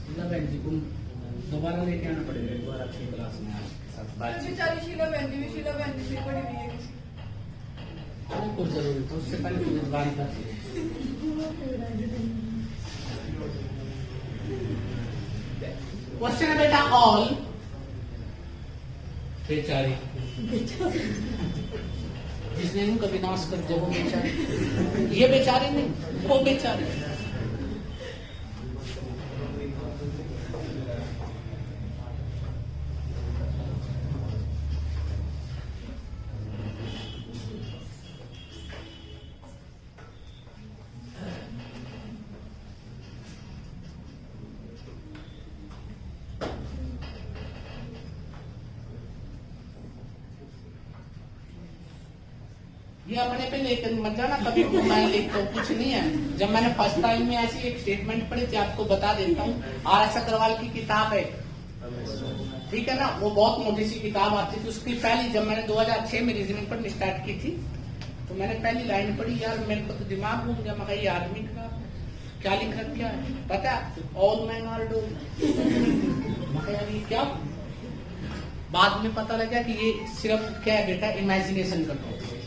सीधा बहन जी को दोबारा लेके आना पड़ेगा एक बार अच्छी क्लास में आपके साथ बातचीत। शीला बहन जी फिर पड़ी हुई है। अरे कुछ जरूरी तो उससे पहले कुछ बात था। क्वेश्चन है बेटा ऑल बेचारी जिसने इनका विनाश कर दिया वो बेचारी। ये बेचारी नहीं, वो बेचारी। ये अपने पे लेकर मत जाना कभी को मैं लिखता हूँ, कुछ नहीं है। जब मैंने फर्स्ट टाइम में ऐसी एक स्टेटमेंट पढ़ी थी, आपको बता देता हूँ। RS अग्रवाल की किताब है, ठीक है ना, वो बहुत मोटी सी किताब आती थी। उसकी पहली, जब मैंने 2006 में रीजनिंग पढ़नी स्टार्ट की थी, तो मैंने पहली लाइन पढ़ी, यार मेरे को तो दिमाग घूम गया। मैं ये आदमी का क्या लिख रखा क्या है पता है, ऑल मैन आर डू। मैं यार ये क्या। बाद में पता लगा कि ये सिर्फ क्या है बेटा इमेजिनेशन का टॉपिक है।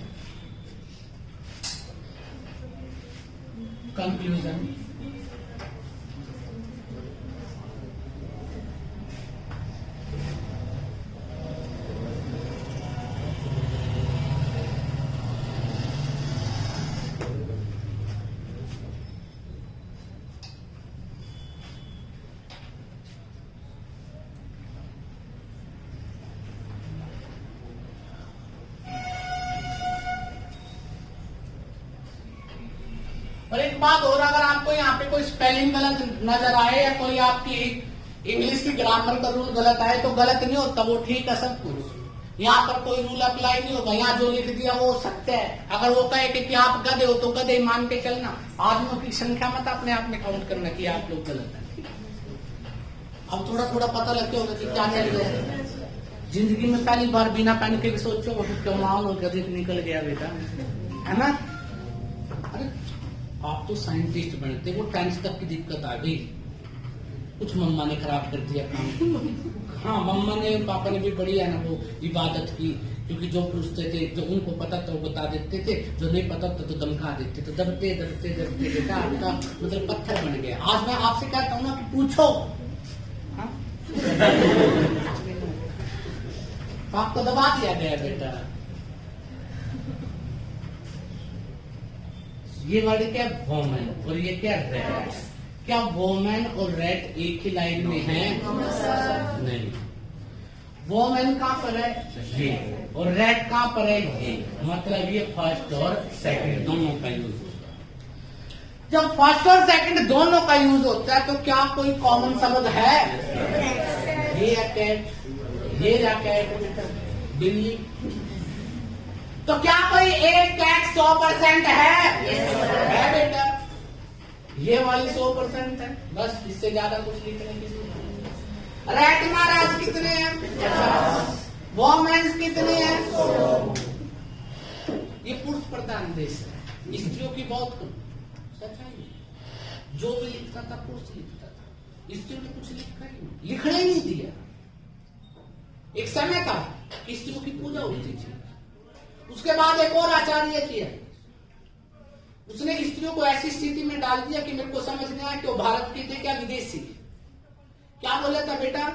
कंक्लूजन, और एक बात और, अगर आपको यहाँ पे कोई स्पेलिंग गलत नजर आए या कोई आपकी इंग्लिश की ग्रामर का रूल गलत आए तो गलत नहीं होता, वो ठीक है सब कुछ। यहाँ पर कोई रूल अप्लाई नहीं होगा, यहाँ जो लिख दिया वो सत्य है। अगर वो कहे कि आप गधे हो तो गधे मान के चलना, आदमियों की संख्या मत अपने आप में काउंट करना कि आप लोग गलत हैं। अब थोड़ा थोड़ा पता लगता होगा कि क्या चल रहा है। जिंदगी में पहली बार बिना पहन के भी सोचो क्यों मान और गधे निकल गया बेटा, है ना। अरे आप तो साइंटिस्ट बनते, वो 10th तक की दिक्कत आ गई, कुछ मम्मा ने खराब कर दिया काम। हाँ मम्मा ने पापा ने भी बड़ी है ना वो इबादत की, क्योंकि जो पूछते थे, जो उनको पता था वो बता देते थे, जो नहीं पता था तो धमका देते। तो दबते दबते दबते बेटा आपका मतलब पत्थर बन गया। आज मैं आपसे कहता हूँ ना कि पूछो, हाँ? आपको दबा दिया गया बेटा। ये वर्ड क्या वोमेन और ये क्या रैट। क्या वोमेन और रैट एक ही लाइन में है? नहीं। वोमेन कहाँ पर है? ये। और रैट कहाँ पर है? ये। मतलब ये फर्स्ट और सेकंड दोनों का यूज होता है। जब फर्स्ट और सेकंड दोनों का यूज होता है तो क्या कोई कॉमन शब्द है? ये कैट, ये कैट बेटा, बिल्ली। तो क्या कोई एक कैट 100% है बेटा? ये वाली 100% है, बस इससे ज्यादा कुछ लिखने की जरूरत नहीं। रैट महाराज कितने हैं? वोमेन्स कितने हैं? ये पुरुष प्रधान देश है, स्त्रियों की बहुत सच्चाई। जो भी लिखता था पुरुष लिखता था, स्त्रियों ने कुछ लिखा ही नहीं, लिखने ही नहीं दिया। एक समय था कि स्त्रियों की पूजा होती थी, उसके बाद एक और आचार्य किया, उसने स्त्रियों को ऐसी स्थिति में डाल दिया कि मेरे को समझ नहीं आया कि वो भारत के थे क्या विदेशी। क्या बोला था बेटा?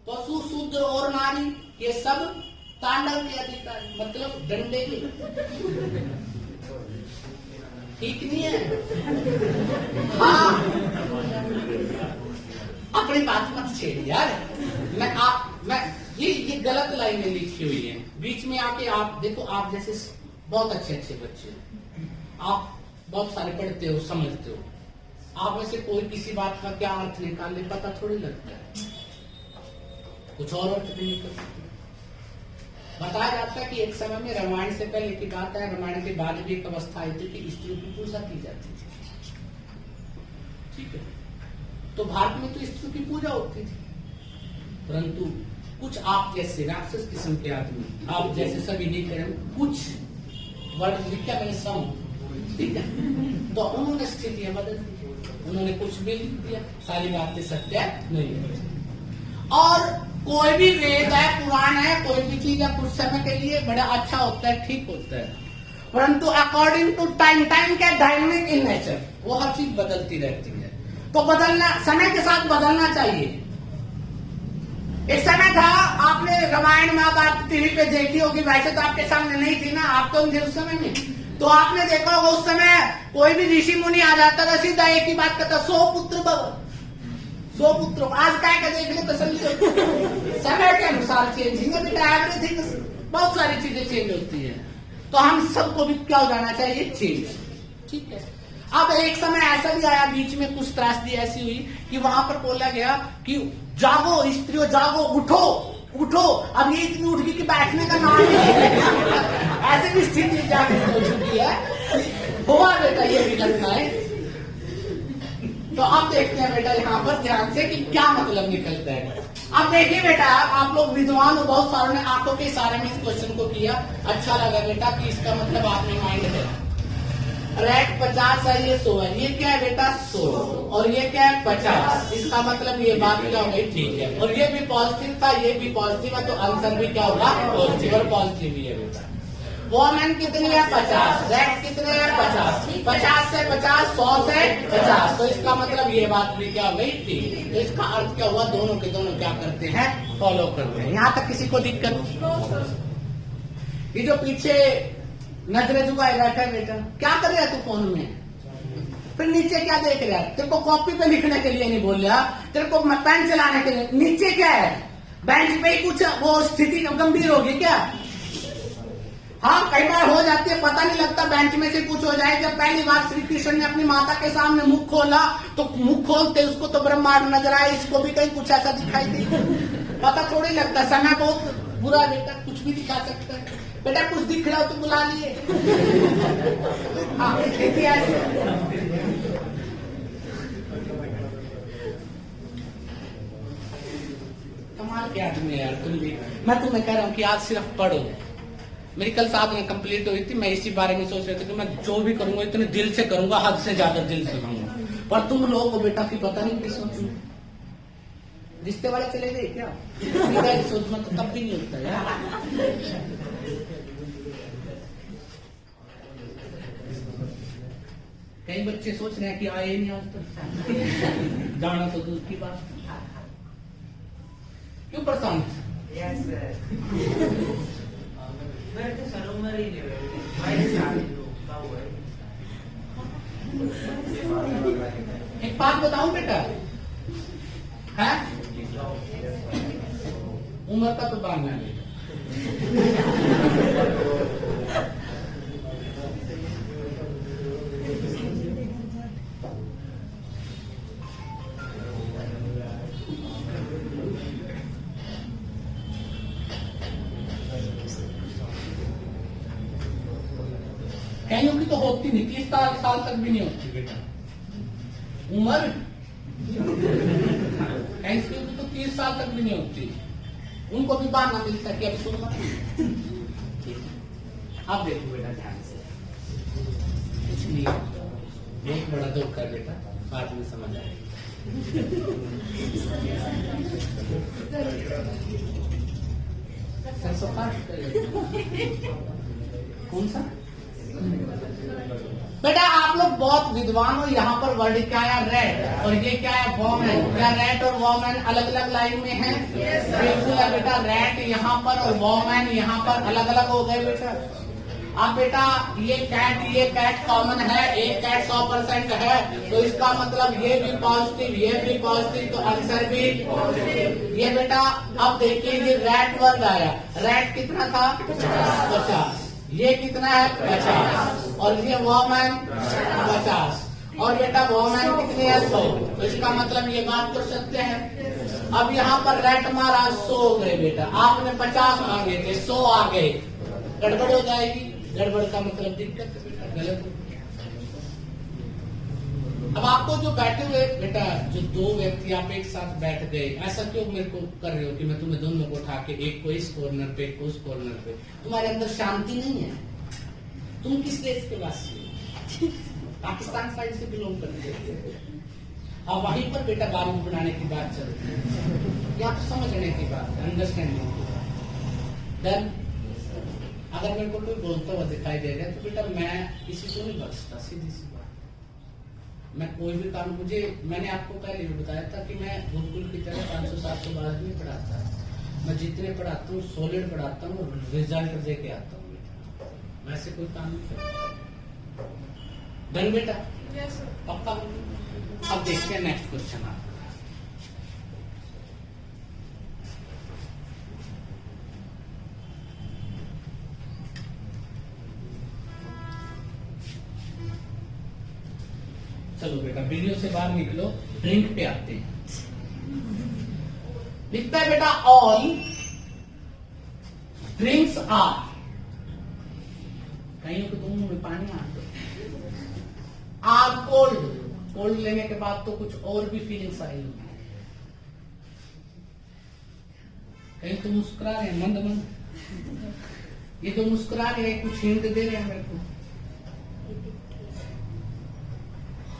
पशु शूद्र और नारी ये सब तांडव के अधिकारी, मतलब डंडे के। ठीक नहीं है? हाँ, अपनी बात मत छेड़ यार। मैं ये गलत लाइनें लिखी हुई हैं बीच में आके। आप देखो, आप जैसे बहुत अच्छे अच्छे बच्चे, आप बहुत सारे पढ़ते हो, समझते हो, आप में से कोई किसी बात का क्या अर्थ निकाल ले पता थोड़ी लगता है, कुछ और अर्थ भी निकल सकते। बताया जाता है कि एक समय में रामायण से पहले की बात है, रामायण के बाद भी एक अवस्था आई थी कि स्त्रियों की पूजा की जाती थी। ठीक है, तो भारत में तो स्त्रियों की पूजा होती थी, परंतु कुछ आप जैसे राक्षस किस्म के आदमी, आप जैसे सभी नहीं करें, कुछ वर्ड लिखा मैंने सम, ठीक है, तो उन्होंने स्थितियां बदल दी, उन्होंने कुछ भी लिख दिया, सारी बातें सत्य नहीं। और कोई भी वेद है, पुराण है, कोई भी चीज है कुछ समय के लिए बड़ा अच्छा होता है, ठीक होता है, परंतु अकॉर्डिंग टू टाइम, टाइम क्या डायनेमिक इन नेचर, वो हर चीज बदलती रहती है, तो बदलना, समय के साथ बदलना चाहिए। एक समय था, आपने रामायण महाभारत टीवी पे देखी होगी, वैसे तो आपके सामने नहीं थी ना, आप तो थे उस समय में, तो आपने देखा होगा उस समय कोई भी ऋषि मुनि आ जाता था, सीधा एक ही बात करता, 100 पुत्र भव, 100 पुत्र। आज क्या देख ले तो समझो समय के अनुसार चेंजिंग है बेटा, एवरीथिंग, बहुत सारी चीजें चेंज होती है, तो हम सबको भी क्या हो जाना चाहिए? चेंज। ठीक है, अब एक समय ऐसा भी आया बीच में, कुछ त्रासदी ऐसी हुई कि वहां पर बोला गया कि जागो स्त्रियों, जागो, उठो उठो। अब ये इतनी उठ गई कि बैठने का नाम नहीं, ऐसे भी स्थिति जागृत हो चुकी है। हुआ बेटा ये भी घटना है। तो अब देखते हैं बेटा यहाँ पर ध्यान से कि क्या मतलब निकलता है। अब देखिए बेटा, आप लोग विद्वान हो, बहुत सारों ने आंखों के इशारे में इस क्वेश्चन को किया, अच्छा लगा बेटा कि इसका मतलब आपने माइंड है। रैट 50 है, ये 100 है, ये क्या है बेटा? 100, और ये क्या है? 50। इसका मतलब ये बात क्या हो गई? ठीक है, और ये भी पॉजिटिव था, ये भी पॉजिटिव है, तो आंसर भी क्या होगा? पॉजिटिव, और पॉजिटिव ही है बेटा। वोमेन कितनी है? 50। रैट कितने हैं? 50। 50 से 50, 100 से 50, तो इसका मतलब ये बात भी क्या हो गई? ठीक। तो इसका अर्थ क्या हुआ? दोनों के दोनों क्या करते हैं? फॉलो करते हैं। यहाँ तक किसी को दिक्कत? ये जो पीछे नजरे झुकाए बैठा है बेटा, क्या कर रहा है तू फोन में? फिर नीचे क्या देख रहा है? तेरे को कॉपी पे लिखने के लिए नहीं बोल रहा, तेरे को पेन चलाने के लिए। नीचे क्या है? बेंच पे ही कुछ वो स्थिति गंभीर होगी क्या? हाँ, कई बार हो जाती है, पता नहीं लगता, बेंच में से कुछ हो जाए। जब पहली बार श्री कृष्ण ने अपनी माता के सामने मुख खोला तो मुख खोलते उसको तो ब्रह्मांड नजर आए, इसको भी कहीं कुछ ऐसा दिखाई दी, पता थोड़ी लगता। समय बहुत बुरा बेटा, कुछ भी दिखा सकता है। बेटा कुछ दिख रहा हो तो बुला लिए। हाँ, खेती ऐसी। कमाल के आदमी है यार तुम भी। मैं तुम्हें कह रहा हूँ कि आज सिर्फ पढ़ो। मेरी कल 7 में कंप्लीट हुई थी, मैं इसी बारे में सोच रहा था कि मैं जो भी करूंगा इतने दिल से करूंगा, हद से ज्यादा दिल से करूंगा। पर तुम लोगों को बेटा की पता नहीं किस सोच में रिश्ते वाले चले गए क्या? सोच में तो तब भी नहीं होता यार। कई बच्चे सोच रहे हैं कि आए नहीं आज तक, जाना तो दूर की बात। क्यों परेशान? एक बात बताऊं बेटा, है उम्र का तो बांधना है। कईयों की तो होती नहीं, 30 साल तक भी नहीं होती बेटा उम्र। कईयों की तो 30 साल तक भी नहीं होती, उनको भी बहाना मिलता है कि अब सुन मत। अब देखो बेटा ध्यान से, इसलिए एक बड़ा दुख है बेटा, बाद में समझ आएगी। कौन सा बेटा? आप लोग बहुत विद्वान हो। यहाँ पर वर्ड क्या है? रेट। और ये क्या है? वॉमेन। क्या रेट और वॉमेन अलग अलग लाइन में है? बिल्कुल है बेटा। रेट यहाँ पर और वॉमेन यहाँ पर अलग अलग हो गए बेटा। अब बेटा ये कैट कॉमन है, एक कैट 100% है, तो इसका मतलब ये भी पॉजिटिव, तो आंसर भी ये बेटा। अब देखिए ये रेट वर्ड आया, रेट कितना था? 50। ये कितना है? 50। और ये वॉमैन 50। और बेटा वॉमैन कितनी है? 100। तो इसका मतलब ये बात तो सत्य है। अब यहाँ पर रेट मारा 100 हो गए बेटा, आपने 50 मांगे थे, 100 आ गए, गड़बड़ हो जाएगी। गड़बड़ का मतलब दिक्कत, गलत। अब आपको जो बैठे हुए बेटा, जो 2 व्यक्ति आप एक साथ बैठ गए, ऐसा क्यों मेरे को कर रहे हो कि मैं तुम्हें दोनों को उठा के एक को इस कॉर्नर पे, एक को उस कॉर्नर पे? तुम्हारे अंदर शांति नहीं है। तुम किस देश के वासी हो? पाकिस्तान साइड से बिलोंग करते हो। अब वहीं पर बेटा बारूद बनाने की बात चलती है, या तो समझने की बात है, अंडरस्टैंडिंग की बात। देन अगर मेरे को कोई बोलता हुआ दिखाई दे रहा है तो बेटा मैं किसी को नहीं बख्शता, सीधी सी बात। मैं कोई भी काम, मैंने आपको पहले भी बताया था कि मैं गुरुकुल की तरह 500-700 बार नहीं पढ़ाता। मैं जितने पढ़ाता हूँ सॉलिड पढ़ाता हूँ, रिजल्ट दे के आता हूँ बेटा। वैसे कोई काम नहीं करता। डन बेटा? Yes sir. पक्का? अब देखते हैं नेक्स्ट क्वेश्चन आपका। चलो बेटा वीडियो से बाहर निकलो, ड्रिंक पे आते हैं। लिखता है बेटा ऑल ड्रिंक्स आर, कहीं तो तुम में पानी आर कोल्ड। कोल्ड लेने के बाद तो कुछ और भी फीलिंग्स आई होगी। कहीं तो मुस्कुरा रहे हैं मंद मंद, ये तो मुस्कुरा रहे हैं, कुछ हिंट दे रहे हैं मेरे को।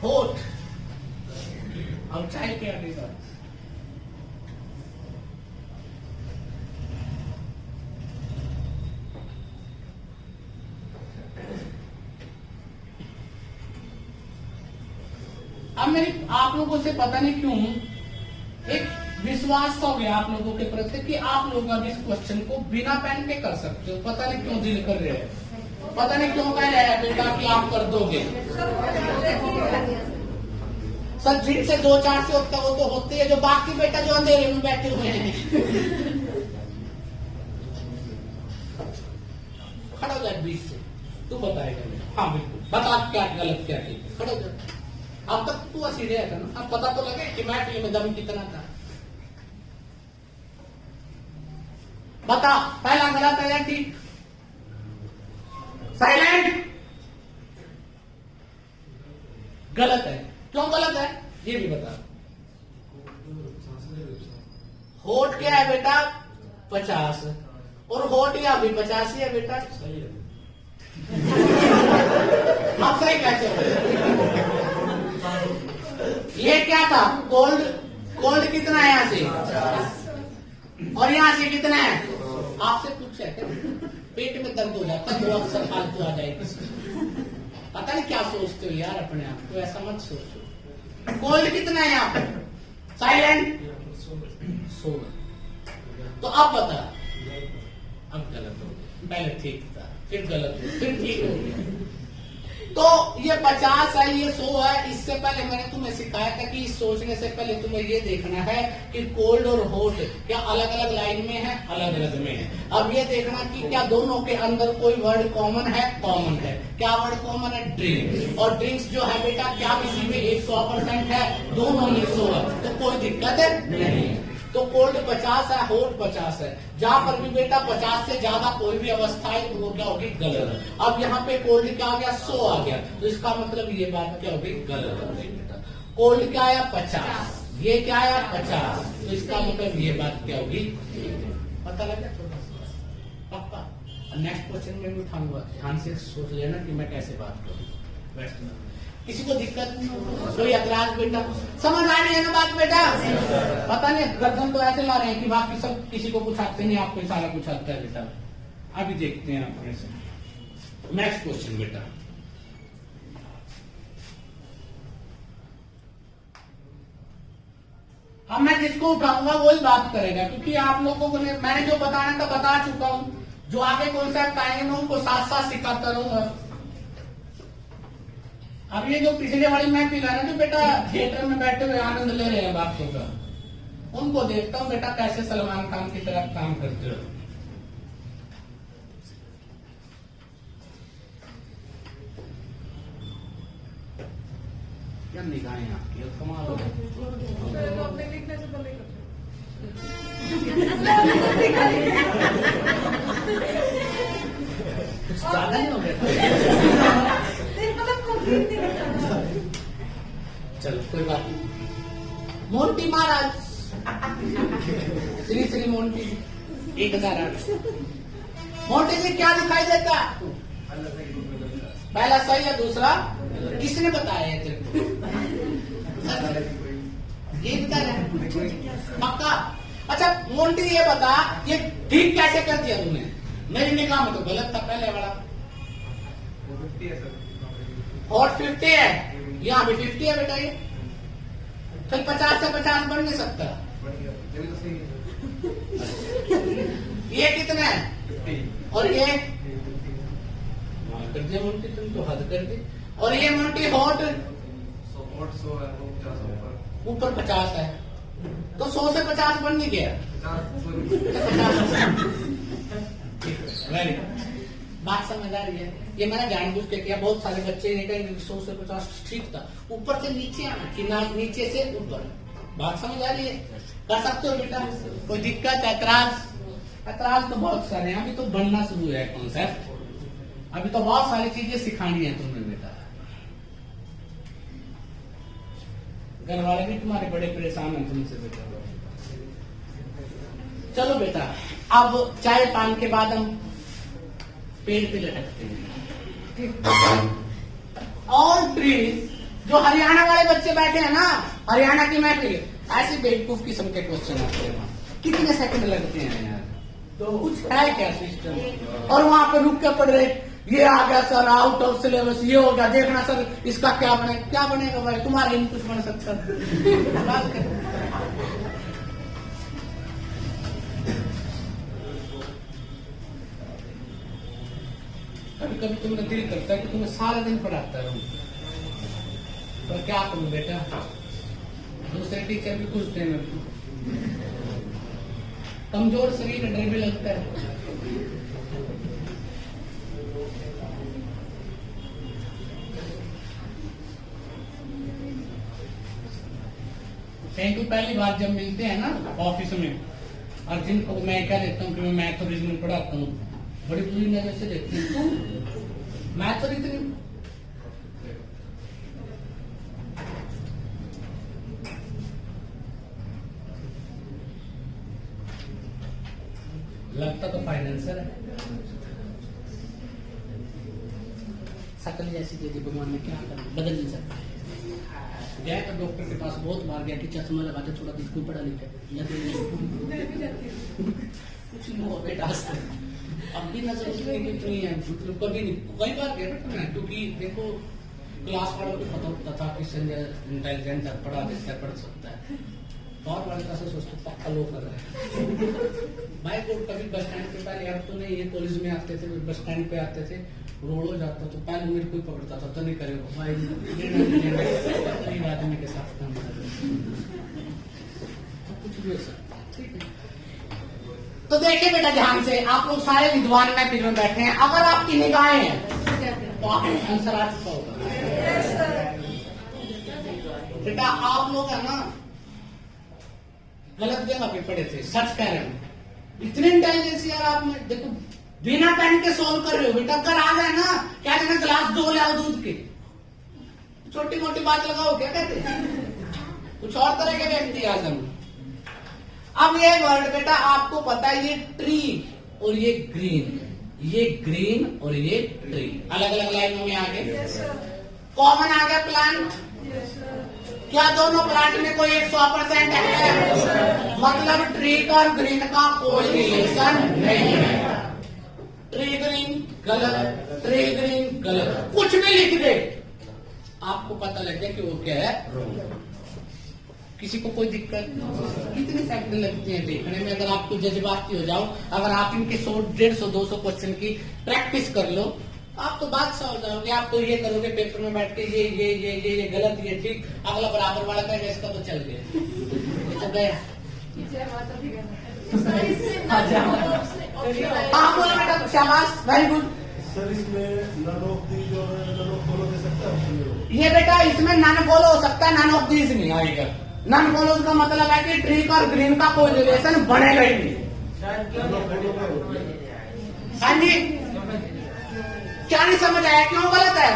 होठ, अब चाय के आगे का अब मेरी आप लोगों से पता नहीं क्यों एक विश्वास हो गया आप लोगों के प्रति कि आप लोग अब इस क्वेश्चन को बिना पेन के कर सकते हो। पता नहीं क्यों दिल कर रहे हैं, पता नहीं क्यों कह रहे हैं बेटा कि आप कर दोगे। सर जिनसे 2-4 से होता वो तो होती है, जो बाकी बेटा जो अंधेरे में बैठे हुए हैं। खड़ा हो जाए बीच से, तू बताएगा मुझे। हाँ बिल्कुल, बता क्या गलत क्या ठीक है, खड़ा हो जाए। अब तक तू असीरे था ना, अब पता तो लगे कि महफिल में दम कितना था। बता, पहला गलत है या ठीक? साइलेंट। गलत है, क्यों गलत है ये भी बता। होठ क्या है बेटा? 50, और होठ या भी 50 ही है बेटा। आप सही कैसे हो? ये क्या था? कोल्ड, कोल्ड कितना है यहाँ से, और यहाँ से कितना है? आपसे पूछा क्या? पेट में दर्द हो जाता है, वो अक्सर फालतू आ जाएगी। पता नहीं क्या सोचते हो यार अपने आप को, ऐसा मत सोचो। कोल्ड कितना है यहाँ पर? साइलेंट। 16। तो अब बता, अब गलत हो गया, पहले ठीक था, फिर गलत हो, फिर ठीक हो गया। तो ये 50 है, ये 100 है। इससे पहले मैंने तुम्हें सिखाया था कि सोचने से पहले तुम्हें ये देखना है कि कोल्ड और हॉट क्या अलग अलग लाइन में है, अलग अलग में है। अब ये देखना कि क्या दोनों के अंदर कोई वर्ड कॉमन है, कॉमन है। क्या वर्ड कॉमन है? ड्रिंक। और ड्रिंक्स जो है बेटा क्या किसी में 100% है, दोनों में 100 है, तो कोई दिक्कत है नहीं। तो कोल्ड 50 है, हॉट 50 है। जहां पर भी बेटा 50 से ज्यादा कोई भी अवस्था है तो वो क्या होगी? गलत। अब यहाँ पे कोल्ड क्या आ गया? 100 आ गया, तो इसका मतलब ये बात क्या होगी? गलत हो गई बेटा। कोल्ड क्या आया? 50, ये क्या आया? 50, तो इसका मतलब ये बात क्या होगी? पता लग गया थोड़ा सा पक्का? नेक्स्ट क्वेश्चन में भी उठाऊंगा, ध्यान से सोच लेना कि मैं कैसे बात करूँ। किसी को दिक्कत नहीं, कोई ऐतराज बेटा? समझ आ रही है ना बात बेटा? पता नहीं गर्दन तो ऐसे ला रहे हैं कि बाकी सब किसी को कुछ आते नहीं, आपको सारा कुछ आता है बेटा। अभी देखते हैं अपने से नेक्स्ट क्वेश्चन बेटा। अब मैं जिसको उठाऊंगा वही बात करेगा, क्योंकि आप लोगों को मैंने जो बताना था बता चुका हूं। जो आगे कॉन्सेप्ट आएंगे मैं उनको साथ साथ सिखाता रहूंगा। अब ये जो पिछले वाली महफिल है ना, जो बेटा थिएटर में बैठे हुए आनंद ले रहे हैं बातों का, उनको देखता हूं बेटा कैसे सलमान खान की तरह काम करते हो। क्या निगाहें आपकी, कमाल हो गई। अपने लिखने से पहले कुछ ज्यादा नहीं हो गया? चलो कोई बात नहीं। मोंटी महाराज, श्री श्री मोंटी 1008। मोंटी जी क्या दिखाई देता? पहला सही है, दूसरा किसने बताया है तेरे को? ये बता रहा पक्का? अच्छा मोंटी ये बता, ये ठीक कैसे कर दिया तूने? मेरी निगाह में तो गलत था पहले वाला। और 50 है, यहाँ भी 50 है बेटा। ये फिर 50 से 50 बन नहीं सकता। ये कितना है? और ये कर दिया मोंटी, तुम तो हद कर दी। और ये मोंटी हॉट ऊपर 50 है, तो 100 से 50 बन नहीं गया। वेरी बात समझ आ रही है? ये मैंने जानबूझ के किया। बहुत सारे बच्चे ने कहा 100 से 50 ठीक था, ऊपर से नीचे आना कि ना नीचे से ऊपर। बात समझ आ रही है? कर सकते हो बेटा? कोई दिक्कत? ऐतराज? ऐतराज तो बहुत सारे हैं, अभी तो बनना शुरू है कॉन्सेप्ट। अभी तो बहुत सारी चीजें सिखानी है तुम्हें बेटा। घर वाले भी तुम्हारे बड़े परेशान हैं तुमसे बेटा। चलो बेटा, अब चाय पान के बाद हम पेड़ पे लटकते हैं। ऑल ट्रीज, जो हरियाणा वाले बच्चे बैठे हैं ना, हरियाणा की महफिल, ऐसे बेवकूफ किस्म के क्वेश्चन आते हैं। कितने सेकंड लगते हैं यार? तो कुछ है क्या सिस्टम? और वहां पर रुक के पढ़ रहे, ये आ गया सर आउट ऑफ सिलेबस, ये हो गया, देखना सर इसका क्या बने। क्या बनेगा भाई? तुम्हारे इन कुछ बन सकता। बात कर। कभी कभी तुम्हें दिल करता है कि तुम्हें सारा दिन पढ़ाता रहूं, पर क्या करूं बेटा, दूसरे टीचर भी खुश थे मेरे को। कमजोर शरीर डर भी लगता है। Thank you. पहली बार जब मिलते हैं ना ऑफिस में, और जिनको मैं क्या देखता हूँ कि मैं मैथ और रीजनिंग पढ़ाता हूँ, बड़ी बुरी नजर से देखती हूँ। तू मैथ और रीजनिंग लगता तो फाइनेंसर है। शकल जैसी दे दी भगवान ने, क्या कर बदल नहीं सकता। गया तो डॉक्टर के पास बहुत बार गया कि चश्मा लगा दे थोड़ा, स्कूल पढ़ा लिखा मैं भी जाती हूँ। कुछ नहीं हुआ बेटा आज तक। अब भी नजर उसमें कितनी है, मतलब कभी नहीं, कई बार गया बेटा मैं, क्योंकि देखो क्लास वालों को पता होता था कि संजय इंटेलिजेंट है, पढ़ा देता है, पढ़ सकता है। और वाले का सोचते पक्का लोग कर रहे हैं भाई। को कभी बस स्टैंड पे पहले अब तो नहीं, ये कॉलेज में आते थे, बस स्टैंड पे आते थे, रोड हो जाता तो पहले मेरे को ही पकड़ता था, तो नहीं करेगा भाई गरीब आदमी के साथ काम कर कुछ भी हो सकता है, ठीक है। तो देखिए बेटा ध्यान से, आप लोग सारे विद्वान में फिर में बैठे हैं, अगर आपकी निगाहें हैं तो आपको आंसर आ चुका होगा। बेटा आप लोग है ना गलत जगह पे पड़े थे, सच कह रहे हो। इतने इंटेलिजेंस यार आप में, देखो बिना पेन के सोल्व कर रहे हो बेटा। अगर आ गए ना, क्या कहते ग्लास 2 ले आओ दूध के, छोटी मोटी बात लगाओ, क्या कहते हैं, कुछ और तरह के व्यक्ति आज हम। अब ये वर्ड बेटा आपको पता है, ये ट्री और ये ग्रीन, ये ग्रीन और ये ट्री अलग अलग लाइनों में आ गए। कॉमन आ गया प्लांट। क्या दोनों प्लांट में कोई 100% है? मतलब ट्री का और ग्रीन का कोई रिलेशन नहीं है। ट्री ग्रीन गलत, ट्री ग्रीन गलत, कुछ भी लिख दे आपको पता लग गया कि वो क्या है। किसी को कोई दिक्कत? कितनी सेकंड लगती है देखने में। अगर आपको जज्बाती हो जाओ, अगर आप इनके 100, 150, 200 क्वेश्चन की प्रैक्टिस कर लो, आप तो बादशाह हो जाओगे। आप तो ये करोगे पेपर में बैठ के, ये गलत, ये ठीक, अगला बराबर वाला कहेगा इसका तो चल गया, ये तो गया। हाँ बोलो बेटा, शाबाश, वेरी गुड। सर इसमें नन ऑफ दीज और नन ऑफ फॉलो दे सकता है? ये बेटा इसमें नन फॉलो हो सकता है, नन ऑफ दीज नहीं आएगा। नन फॉलो का मतलब है कि ट्री का और ग्रीन का कोई रिलेशन बनेगा ही नहीं। हाँ जी, क्या नहीं समझ आया, क्यों गलत है?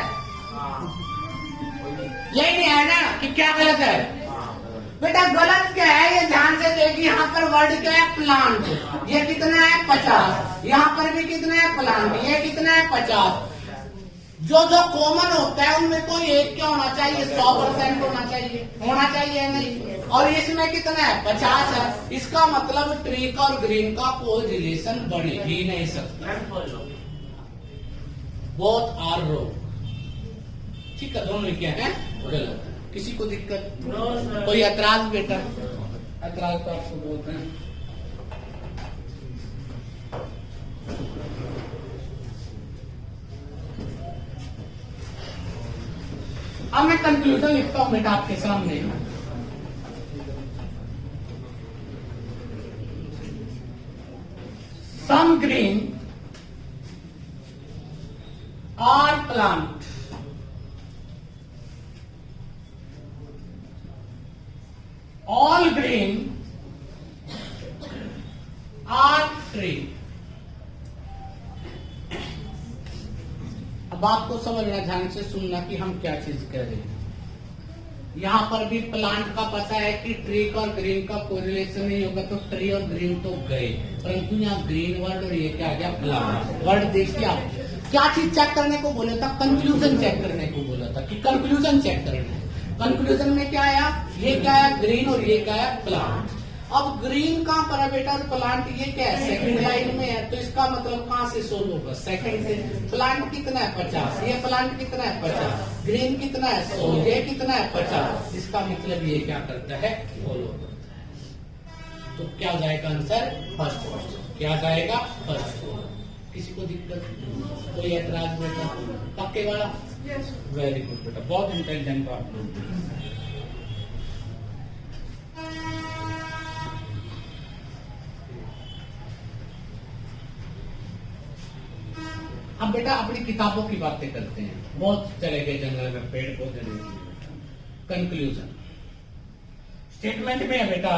यही नहीं है ना कि क्या गलत है बेटा। गलत क्या है ये ध्यान से देखिए। यहाँ पर वर्ड क्या है? प्लांट। ये कितना है? 50। यहाँ पर भी कितना है? प्लांट। ये कितना है? 50। जो जो कॉमन होता है उनमें कोई एक क्या होना चाहिए? 100% होना चाहिए, होना चाहिए नहीं। और इसमें कितना है? 50 है। इसका मतलब ट्री का और ग्रीन का कोई रिलेशन बन ही नहीं सकता। Both are wrong. ठीक है, दोनों क्या है? गलत। किसी को दिक्कत? कोई ऐतराज बेटा? ऐतराज तो आपको बोलते हैं। अब मैं कंक्लूजन लिखता हूं बेटा आपके सामने। Some green are plant all green are tree। अब आपको समझना, ध्यान से सुनना कि हम क्या चीज कह रहे हैं। यहाँ पर भी प्लांट का पता है कि ट्री का और ग्रीन का कोई रिलेशन नहीं होगा, तो ट्री और ग्रीन तो गए, परंतु यहाँ ग्रीन वर्ड और ये क्या आ गया? Plant word. देखिए आप क्या चीज चेक करने को बोला था? कंक्लूजन चेक करने को बोला था कि कंक्लूजन चेक करना है। कंक्लूजन में क्या आया? ये क्या है? ग्रीन और ये क्या है? प्लांट। अब ग्रीन कहाँ पर है बेटा? प्लांट ये क्या है? सेकंड लाइन में है, तो इसका मतलब कहाँ से सोल्व होगा? सेकंड से। प्लांट कितना है? 50। ये प्लांट कितना है? 50। ग्रीन कितना है? 100। ये कितना है? 50। इसका मतलब ये क्या करता है? फॉलो करता है। तो क्या जाएगा आंसर? फर्स्ट। क्या जाएगा? फर्स्ट। किसी को दिक्कत? कोई ऐतराज बेटा? पक्के वाला? वेरी गुड बेटा, बहुत इंटेलिजेंट आप लोग। अब बेटा अपनी किताबों की बातें करते हैं। बहुत चले गए जंगल में, पेड़ पौधे नहीं। कंक्लूजन। स्टेटमेंट में है बेटा,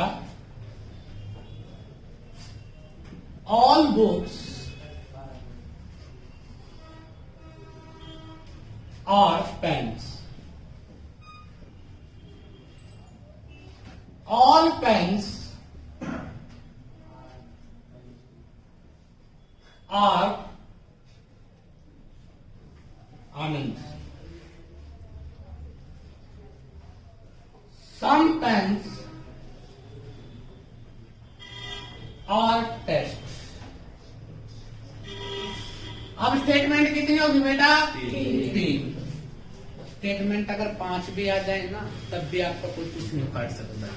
all books are pens, all pens are आनंद, some pens are टेस्ट। अब स्टेटमेंट कितनी होगी बेटा? 3। स्टेटमेंट अगर 5 भी आ जाए ना तब भी आपका कोई कुछ नहीं उखाड़ सकता,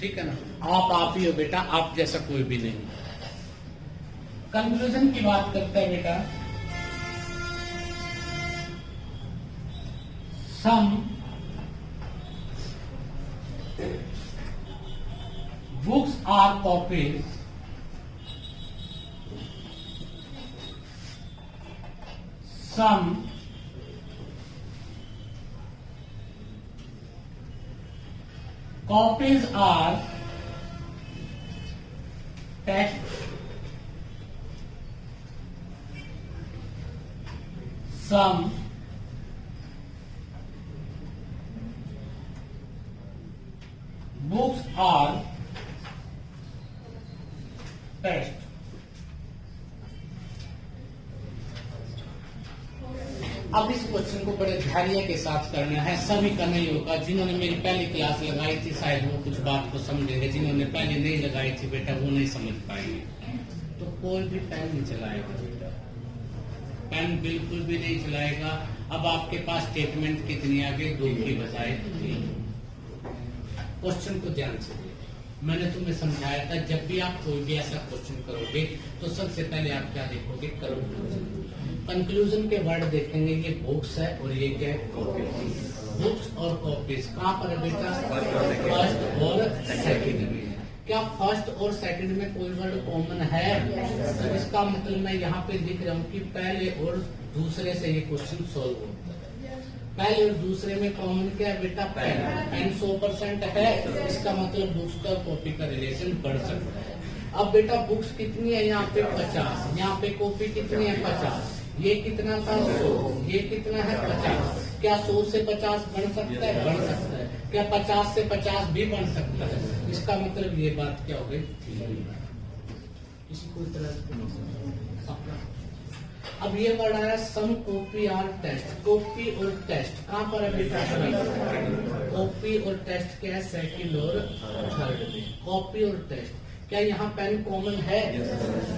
ठीक है ना। आप ही हो बेटा, आप जैसा कोई भी नहीं। कंक्लूजन की बात करते हैं बेटा, सम books are copies some copies are text, some books are test. अब इस क्वेश्चन को बड़े धैर्य के साथ करना है, सभी का नहीं होगा। जिन्होंने मेरी पहली क्लास लगाई थी शायद वो कुछ बात को समझेंगे, जिन्होंने पहले नहीं लगाई थी बेटा वो नहीं समझ पाएंगे। तो कोई भी पेन नहीं चलाएगा बेटा, पेन बिल्कुल भी नहीं चलाएगा। अब आपके पास स्टेटमेंट कितनी आ गई? 2 की बजाय 3। क्वेश्चन को ध्यान से देखिए, मैंने तुम्हें समझाया था जब भी आप कोई भी ऐसा क्वेश्चन करोगे तो सबसे पहले आप क्या देखोगे? कंक्लूजन के वर्ड देखेंगे, ये बुक्स है और ये क्या है? कॉपीज। बुक्स और कॉपीज कहाँ पर है बेटा? फर्स्ट और सेकंड में। क्या फर्स्ट और सेकंड में कोई वर्ड कॉमन है? तो इसका मतलब मैं यहाँ पे लिख रहा हूँ कि पहले और दूसरे से ये क्वेश्चन सोल्व होता है। पहले और दूसरे में कॉमन क्या है बेटा? पेन। पेन 100% है, इसका मतलब बुक्स का कॉपी का रिलेशन बढ़ सकता है। अब बेटा बुक्स कितनी है? यहाँ पे 50, यहाँ पे कॉपी कितनी है? 50। ये कितना था? 100। ये कितना है? 50। क्या 100 से 50 बन सकता है? बन सकता है। क्या 50 से 50 भी बन सकता है? इसका मतलब ये बात क्या हो गई? किसी को अब ये वर्ड आया सम कॉपी आर टेस्ट। कॉपी और टेस्ट कहाँ पर है बेटा? कॉपी और टेस्ट क्या है? सेकंड और थर्ड में। कॉपी और टेस्ट क्या यहाँ पेन कॉमन है?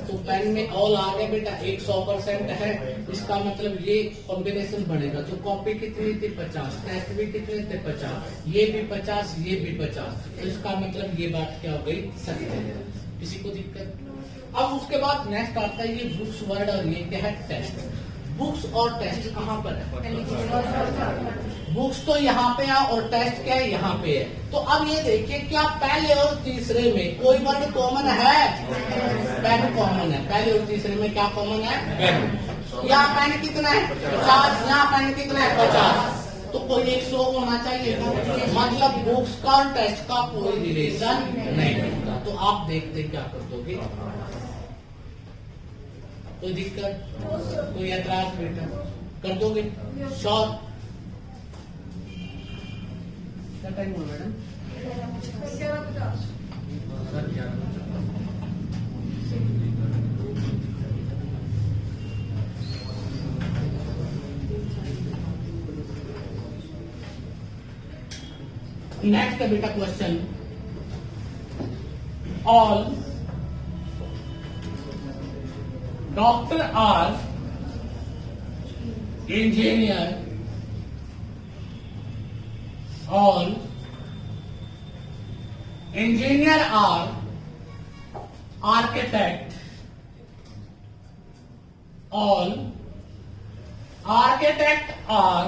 तो पेन में ऑल आ गया बेटा, 100% है। इसका मतलब ये कॉम्बिनेशन बनेगा। तो कॉपी कितनी थी? 50। टेस्ट भी कितने थे? 50। ये भी 50, ये भी 50। तो इसका मतलब ये बात क्या हो गई? सत्य है। किसी को दिक्कत? अब उसके बाद नेक्स्ट आता है ये बुक्स वर्ड और ये क्या है? टेस्ट। बुक्स और टेस्ट कहाँ पर है? बुक्स तो यहाँ पे है और टेस्ट क्या है? यहाँ पे है। तो अब ये देखिए क्या पहले और तीसरे में कोई वर्ड कॉमन है? पेन कॉमन है। पहले और तीसरे में क्या कॉमन है? पेन। यहाँ पेन कितना है? 50। यहाँ पेन कितना है? 50। तो कोई 100 होना चाहिए ना। मतलब बुक्स का और टेस्ट का कोई रिलेशन नहीं होता। तो आप देखते क्या कर दोगे? कोई दिक्कत? कोई एतराज बेटा? कर दोगे? श्योर? क्या टाइम हुआ मैडम? 11:50। नेक्स्ट है बेटा question, all doctor are engineer, all engineer are architect, all architect are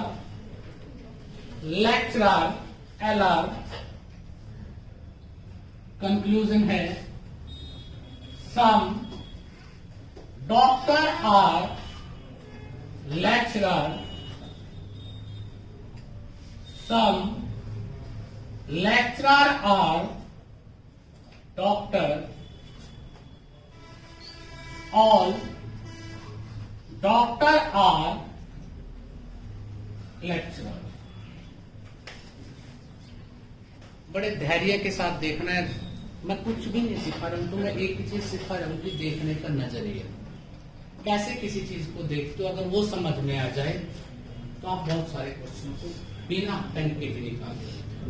lecturer, LR। Conclusion है some doctor are lecturer, some lecturer or doctor, all doctor or lecturer। बड़े धैर्य के साथ देखना है। मैं कुछ भी नहीं सिखा रहा हूं, तो मैं एक ही चीज सिखा रहा हूं कि देखने का नजरिया, कैसे किसी चीज को देखते हो। अगर वो समझ में आ जाए तो आप बहुत सारे क्वेश्चन को बिना पेन के भी निकाल सकते हो।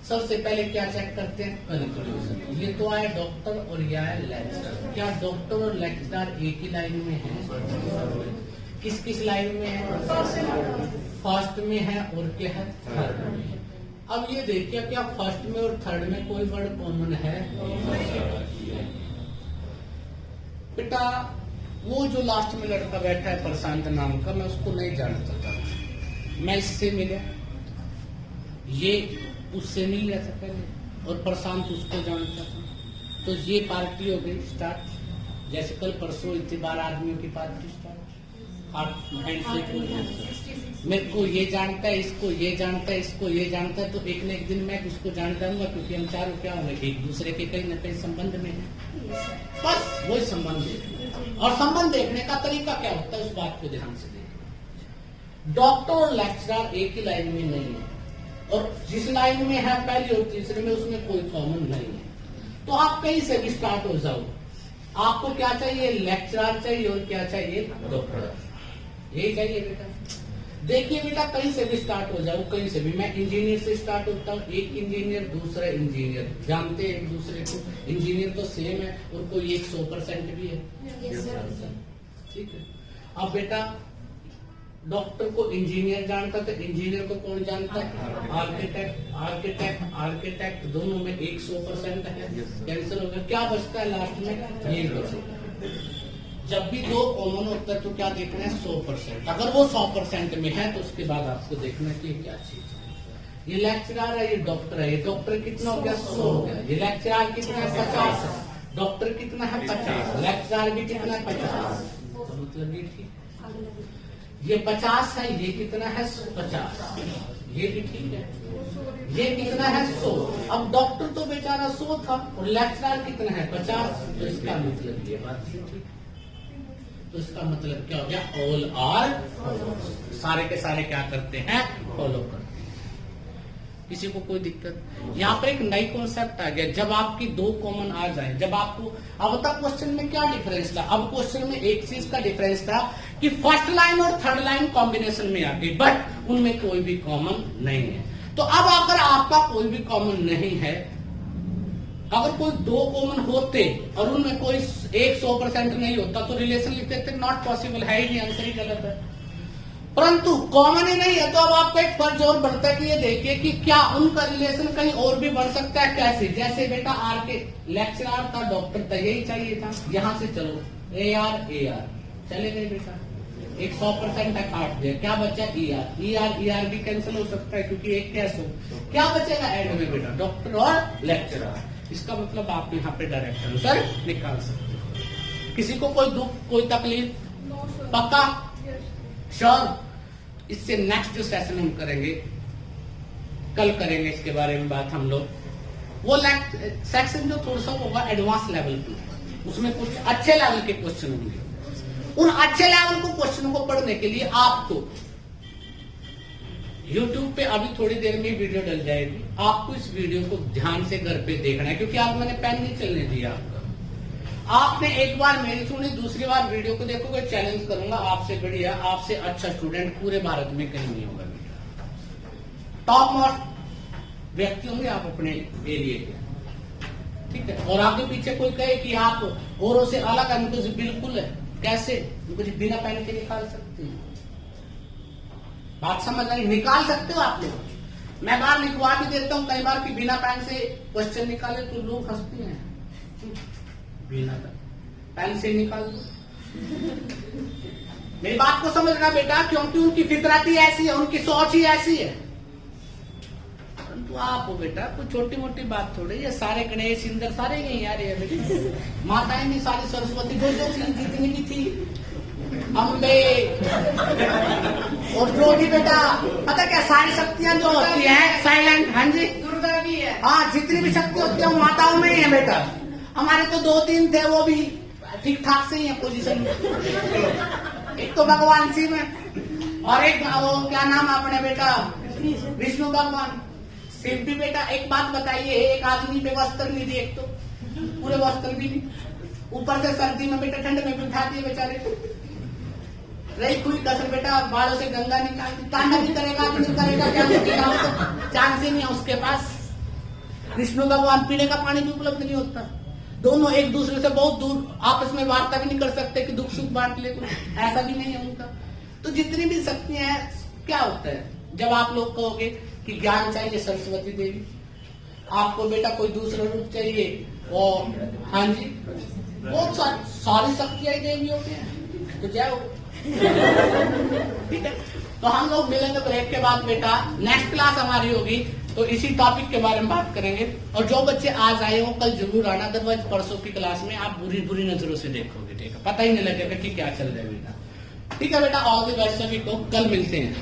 सबसे पहले क्या चेक करते हैं? कंक्लूजन। ये तो आया डॉक्टर और यह आया लेक्चरर। क्या डॉक्टर और लेक्चरर एक ही लाइन में है? किस किस लाइन में है? फर्स्ट में है और क्या है? थर्ड में है। अब ये देखिए, क्या फर्स्ट में और थर्ड में कोई वर्ड कॉमन है? बेटा वो जो लास्ट में लड़का बैठा है प्रशांत नाम का, मैं उसको नहीं जानता था। मैं इससे मिला, ये उससे मिल गया था पहले, और प्रशांत उसको जानता था। तो ये पार्टी हो गई स्टार्ट। जैसे कल परसों इतनी बार आदमियों की पार्टी स्टार्ट। मेरे को ये जानता है, इसको ये जानता है, इसको ये जानता है, तो एक न एक दिन मैं उसको जान जाऊंगा, क्योंकि हम चारों क्या होंगे, एक दूसरे के कहीं न कहीं संबंध में है। बस वही संबंध देखना। और संबंध देखने का तरीका क्या होता है, उस बात को ध्यान से देखना। डॉक्टर और लेक्चरर एक ही लाइन में नहीं है, और जिस लाइन में है पहली और तीसरे में, उसमें कोई कॉमन नहीं है। तो आप कहीं से भी स्टार्ट हो जाओ, आपको क्या चाहिए? लेक्चरर चाहिए और क्या चाहिए? डॉक्टर। यही चाहिए बेटा। देखिए बेटा, कहीं से भी स्टार्ट हो जाओ, कहीं से भी। मैं इंजीनियर से स्टार्ट होता हूँ, एक इंजीनियर दूसरा इंजीनियर, जानते हैं एक दूसरे को। इंजीनियर तो सेम है और कोई एक 100% भी है। ठीक है। अब बेटा डॉक्टर को इंजीनियर जानता, तो इंजीनियर को कौन जानता है? आर्किटेक्ट। आर्किटेक्ट आर्किटेक्ट दोनों में एक 100% है। कैंसिल हो गया, क्या बचता है लास्ट में? ये बचेगा। जब भी दो कॉमन होता है तो क्या देखना है? 100%। अगर वो 100% में है तो उसके बाद आपको देखना कि क्या चीज है। ये लेक्चरर है, ये डॉक्टर है। ये डॉक्टर कितना हो गया? 100 हो गया। ये लेक्चरर कितना है? 50 है। डॉक्टर कितना है? 50। लेक्चरर भी कितना है? 50। तो मतलब ये ठीक। ये 50 है, ये कितना है? 50। ये भी ठीक है। ये कितना है? 100। अब डॉक्टर तो बेचारा 100 था और लेक्चरर कितना है? 50। तो इसका मतलब ये बात ठीक। तो इसका मतलब क्या हो गया? ऑल आर, सारे के सारे क्या करते हैं? फॉलो करते हैं। किसी को कोई दिक्कत? यहाँ पर एक नई कॉन्सेप्ट आ गया, जब आपकी दो कॉमन आ जाए, जब आपको, अब तक क्वेश्चन में क्या डिफरेंस था? अब क्वेश्चन में एक चीज का डिफरेंस था कि फर्स्ट लाइन और थर्ड लाइन कॉम्बिनेशन में आ गई, बट उनमें कोई भी कॉमन नहीं है। तो अब अगर आपका कोई भी कॉमन नहीं है, अगर कोई दो कॉमन होते और उनमें कोई एक 100% नहीं होता, तो रिलेशन लिखते थे नॉट पॉसिबल, है ही नहीं, आंसर ही गलत है। परंतु कॉमन ही नहीं है, तो अब आपका एक फर्ज और बढ़ता है कि ये देखिए कि क्या उनका रिलेशन कहीं और भी बढ़ सकता है। कैसे? जैसे बेटा आर के लेक्चरर था, डॉक्टर था, यही चाहिए था। यहां से चलो ए आर चले गए बेटा, एक 100% है, काट दिया, क्या बचा? ई आर भी कैंसिल हो सकता है क्योंकि एक कैसे हो, क्या बचेगा एंड में बेटा? डॉक्टर और लेक्चरर। इसका मतलब आप यहाँ पे डायरेक्ट आंसर निकाल सकते हो। किसी को कोई दुख, कोई तकलीफ? पक्का? श्योर? इससे नेक्स्ट जो सेशन हम करेंगे, कल करेंगे इसके बारे में बात हम लोग। वो सेक्शन जो थोड़ा सा होगा एडवांस लेवल पे, उसमें कुछ अच्छे लेवल के क्वेश्चन होंगे। उन अच्छे लेवल को क्वेश्चन को पढ़ने के लिए आपको YouTube पे अभी थोड़ी देर में वीडियो डल जाएगी, आपको इस वीडियो को ध्यान से घर पे देखना है, क्योंकि आज मैंने पेन नहीं चलने दिया आपका। आपने एक बार मेरी सुनी, दूसरी बार वीडियो को देखोगे, चैलेंज करूंगा, आपसे बढ़िया, आपसे अच्छा स्टूडेंट पूरे भारत में कहीं नहीं होगा। टॉप मोस्ट व्यक्ति होंगे आप अपने एरिया के, ठीक है। और आगे पीछे कोई कहे कि आप औरों से अलग है, मुझे बिल्कुल है, कैसे? मुझे बिना पेन के निकाल सकते हैं। बात समझ आई? निकाल सकते हो आप लोग। मैं बाहर लिखवा भी देता हूँ कई बार कि बिना पेन से क्वेश्चन निकाले, तो लोग हंसते हैं। बिना पेन से निकाल दो। मेरी बात को समझना बेटा, क्योंकि उनकी फितरत ही ऐसी है, उनकी सोच ही ऐसी है। परंतु आप हो बेटा, कोई छोटी मोटी बात थोड़ी, ये सारे गणेश इंद्र सारे यही आ रहे हैं बेटे, माताएं भी सारी सरस्वती, जो जितनी भी थी अम्बे। और जो भी बेटा पता क्या सारी शक्तियां जो होती है साइलेंट, हाँ जी दुर्गा भी है। हाँ, जितनी भी शक्ति होती है वो माताओं में ही है बेटा। हमारे तो 2-3 थे, वो भी ठीक ठाक से ही है पोजीशन में। एक तो भगवान शिव है और एक वो क्या नाम आपने बेटा, विष्णु भगवान। शिव भी बेटा एक बात बताइए, एक आदमी पे वस्त्र नहीं दिए, एक तो पूरे वस्त्र भी नहीं, ऊपर से सर्दी में बेटा ठंड में भी उठाती है बेचारे को। रही खुई कसर बेटा, बालों से गंगा निकालती, तांडव भी करेगा कि नहीं करेगा क्या मुझे तो चांस ही नहीं है उसके पास। विष्णु भगवान पीने का पानी भी उपलब्ध नहीं होता, दोनों एक दूसरे से बहुत दूर, आपस में वार्ता भी नहीं कर सकते कि दुख सुख बांट ले, ऐसा भी नहीं है उनका। तो जितनी भी शक्तियां हैं, क्या होता है जब आप लोग कहोगे कि ज्ञान चाहिए सरस्वती देवी, आपको बेटा कोई दूसरा रूप चाहिए और हाँ जी बहुत सारी शक्तियां देवियों के हैं, तो जाओ। ठीक है, तो हम लोग मिलेंगे ब्रेक के बाद बेटा, नेक्स्ट क्लास हमारी होगी तो इसी टॉपिक के बारे में बात करेंगे। और जो बच्चे आज आए हो कल जरूर आना, अदरवाइज परसों की क्लास में आप बुरी बुरी नजरों से देखोगे, ठीक है, पता ही नहीं लगेगा कि क्या चल रहा है बेटा। ठीक है बेटा, ऑल द बेस्ट सभी को, कल मिलते हैं।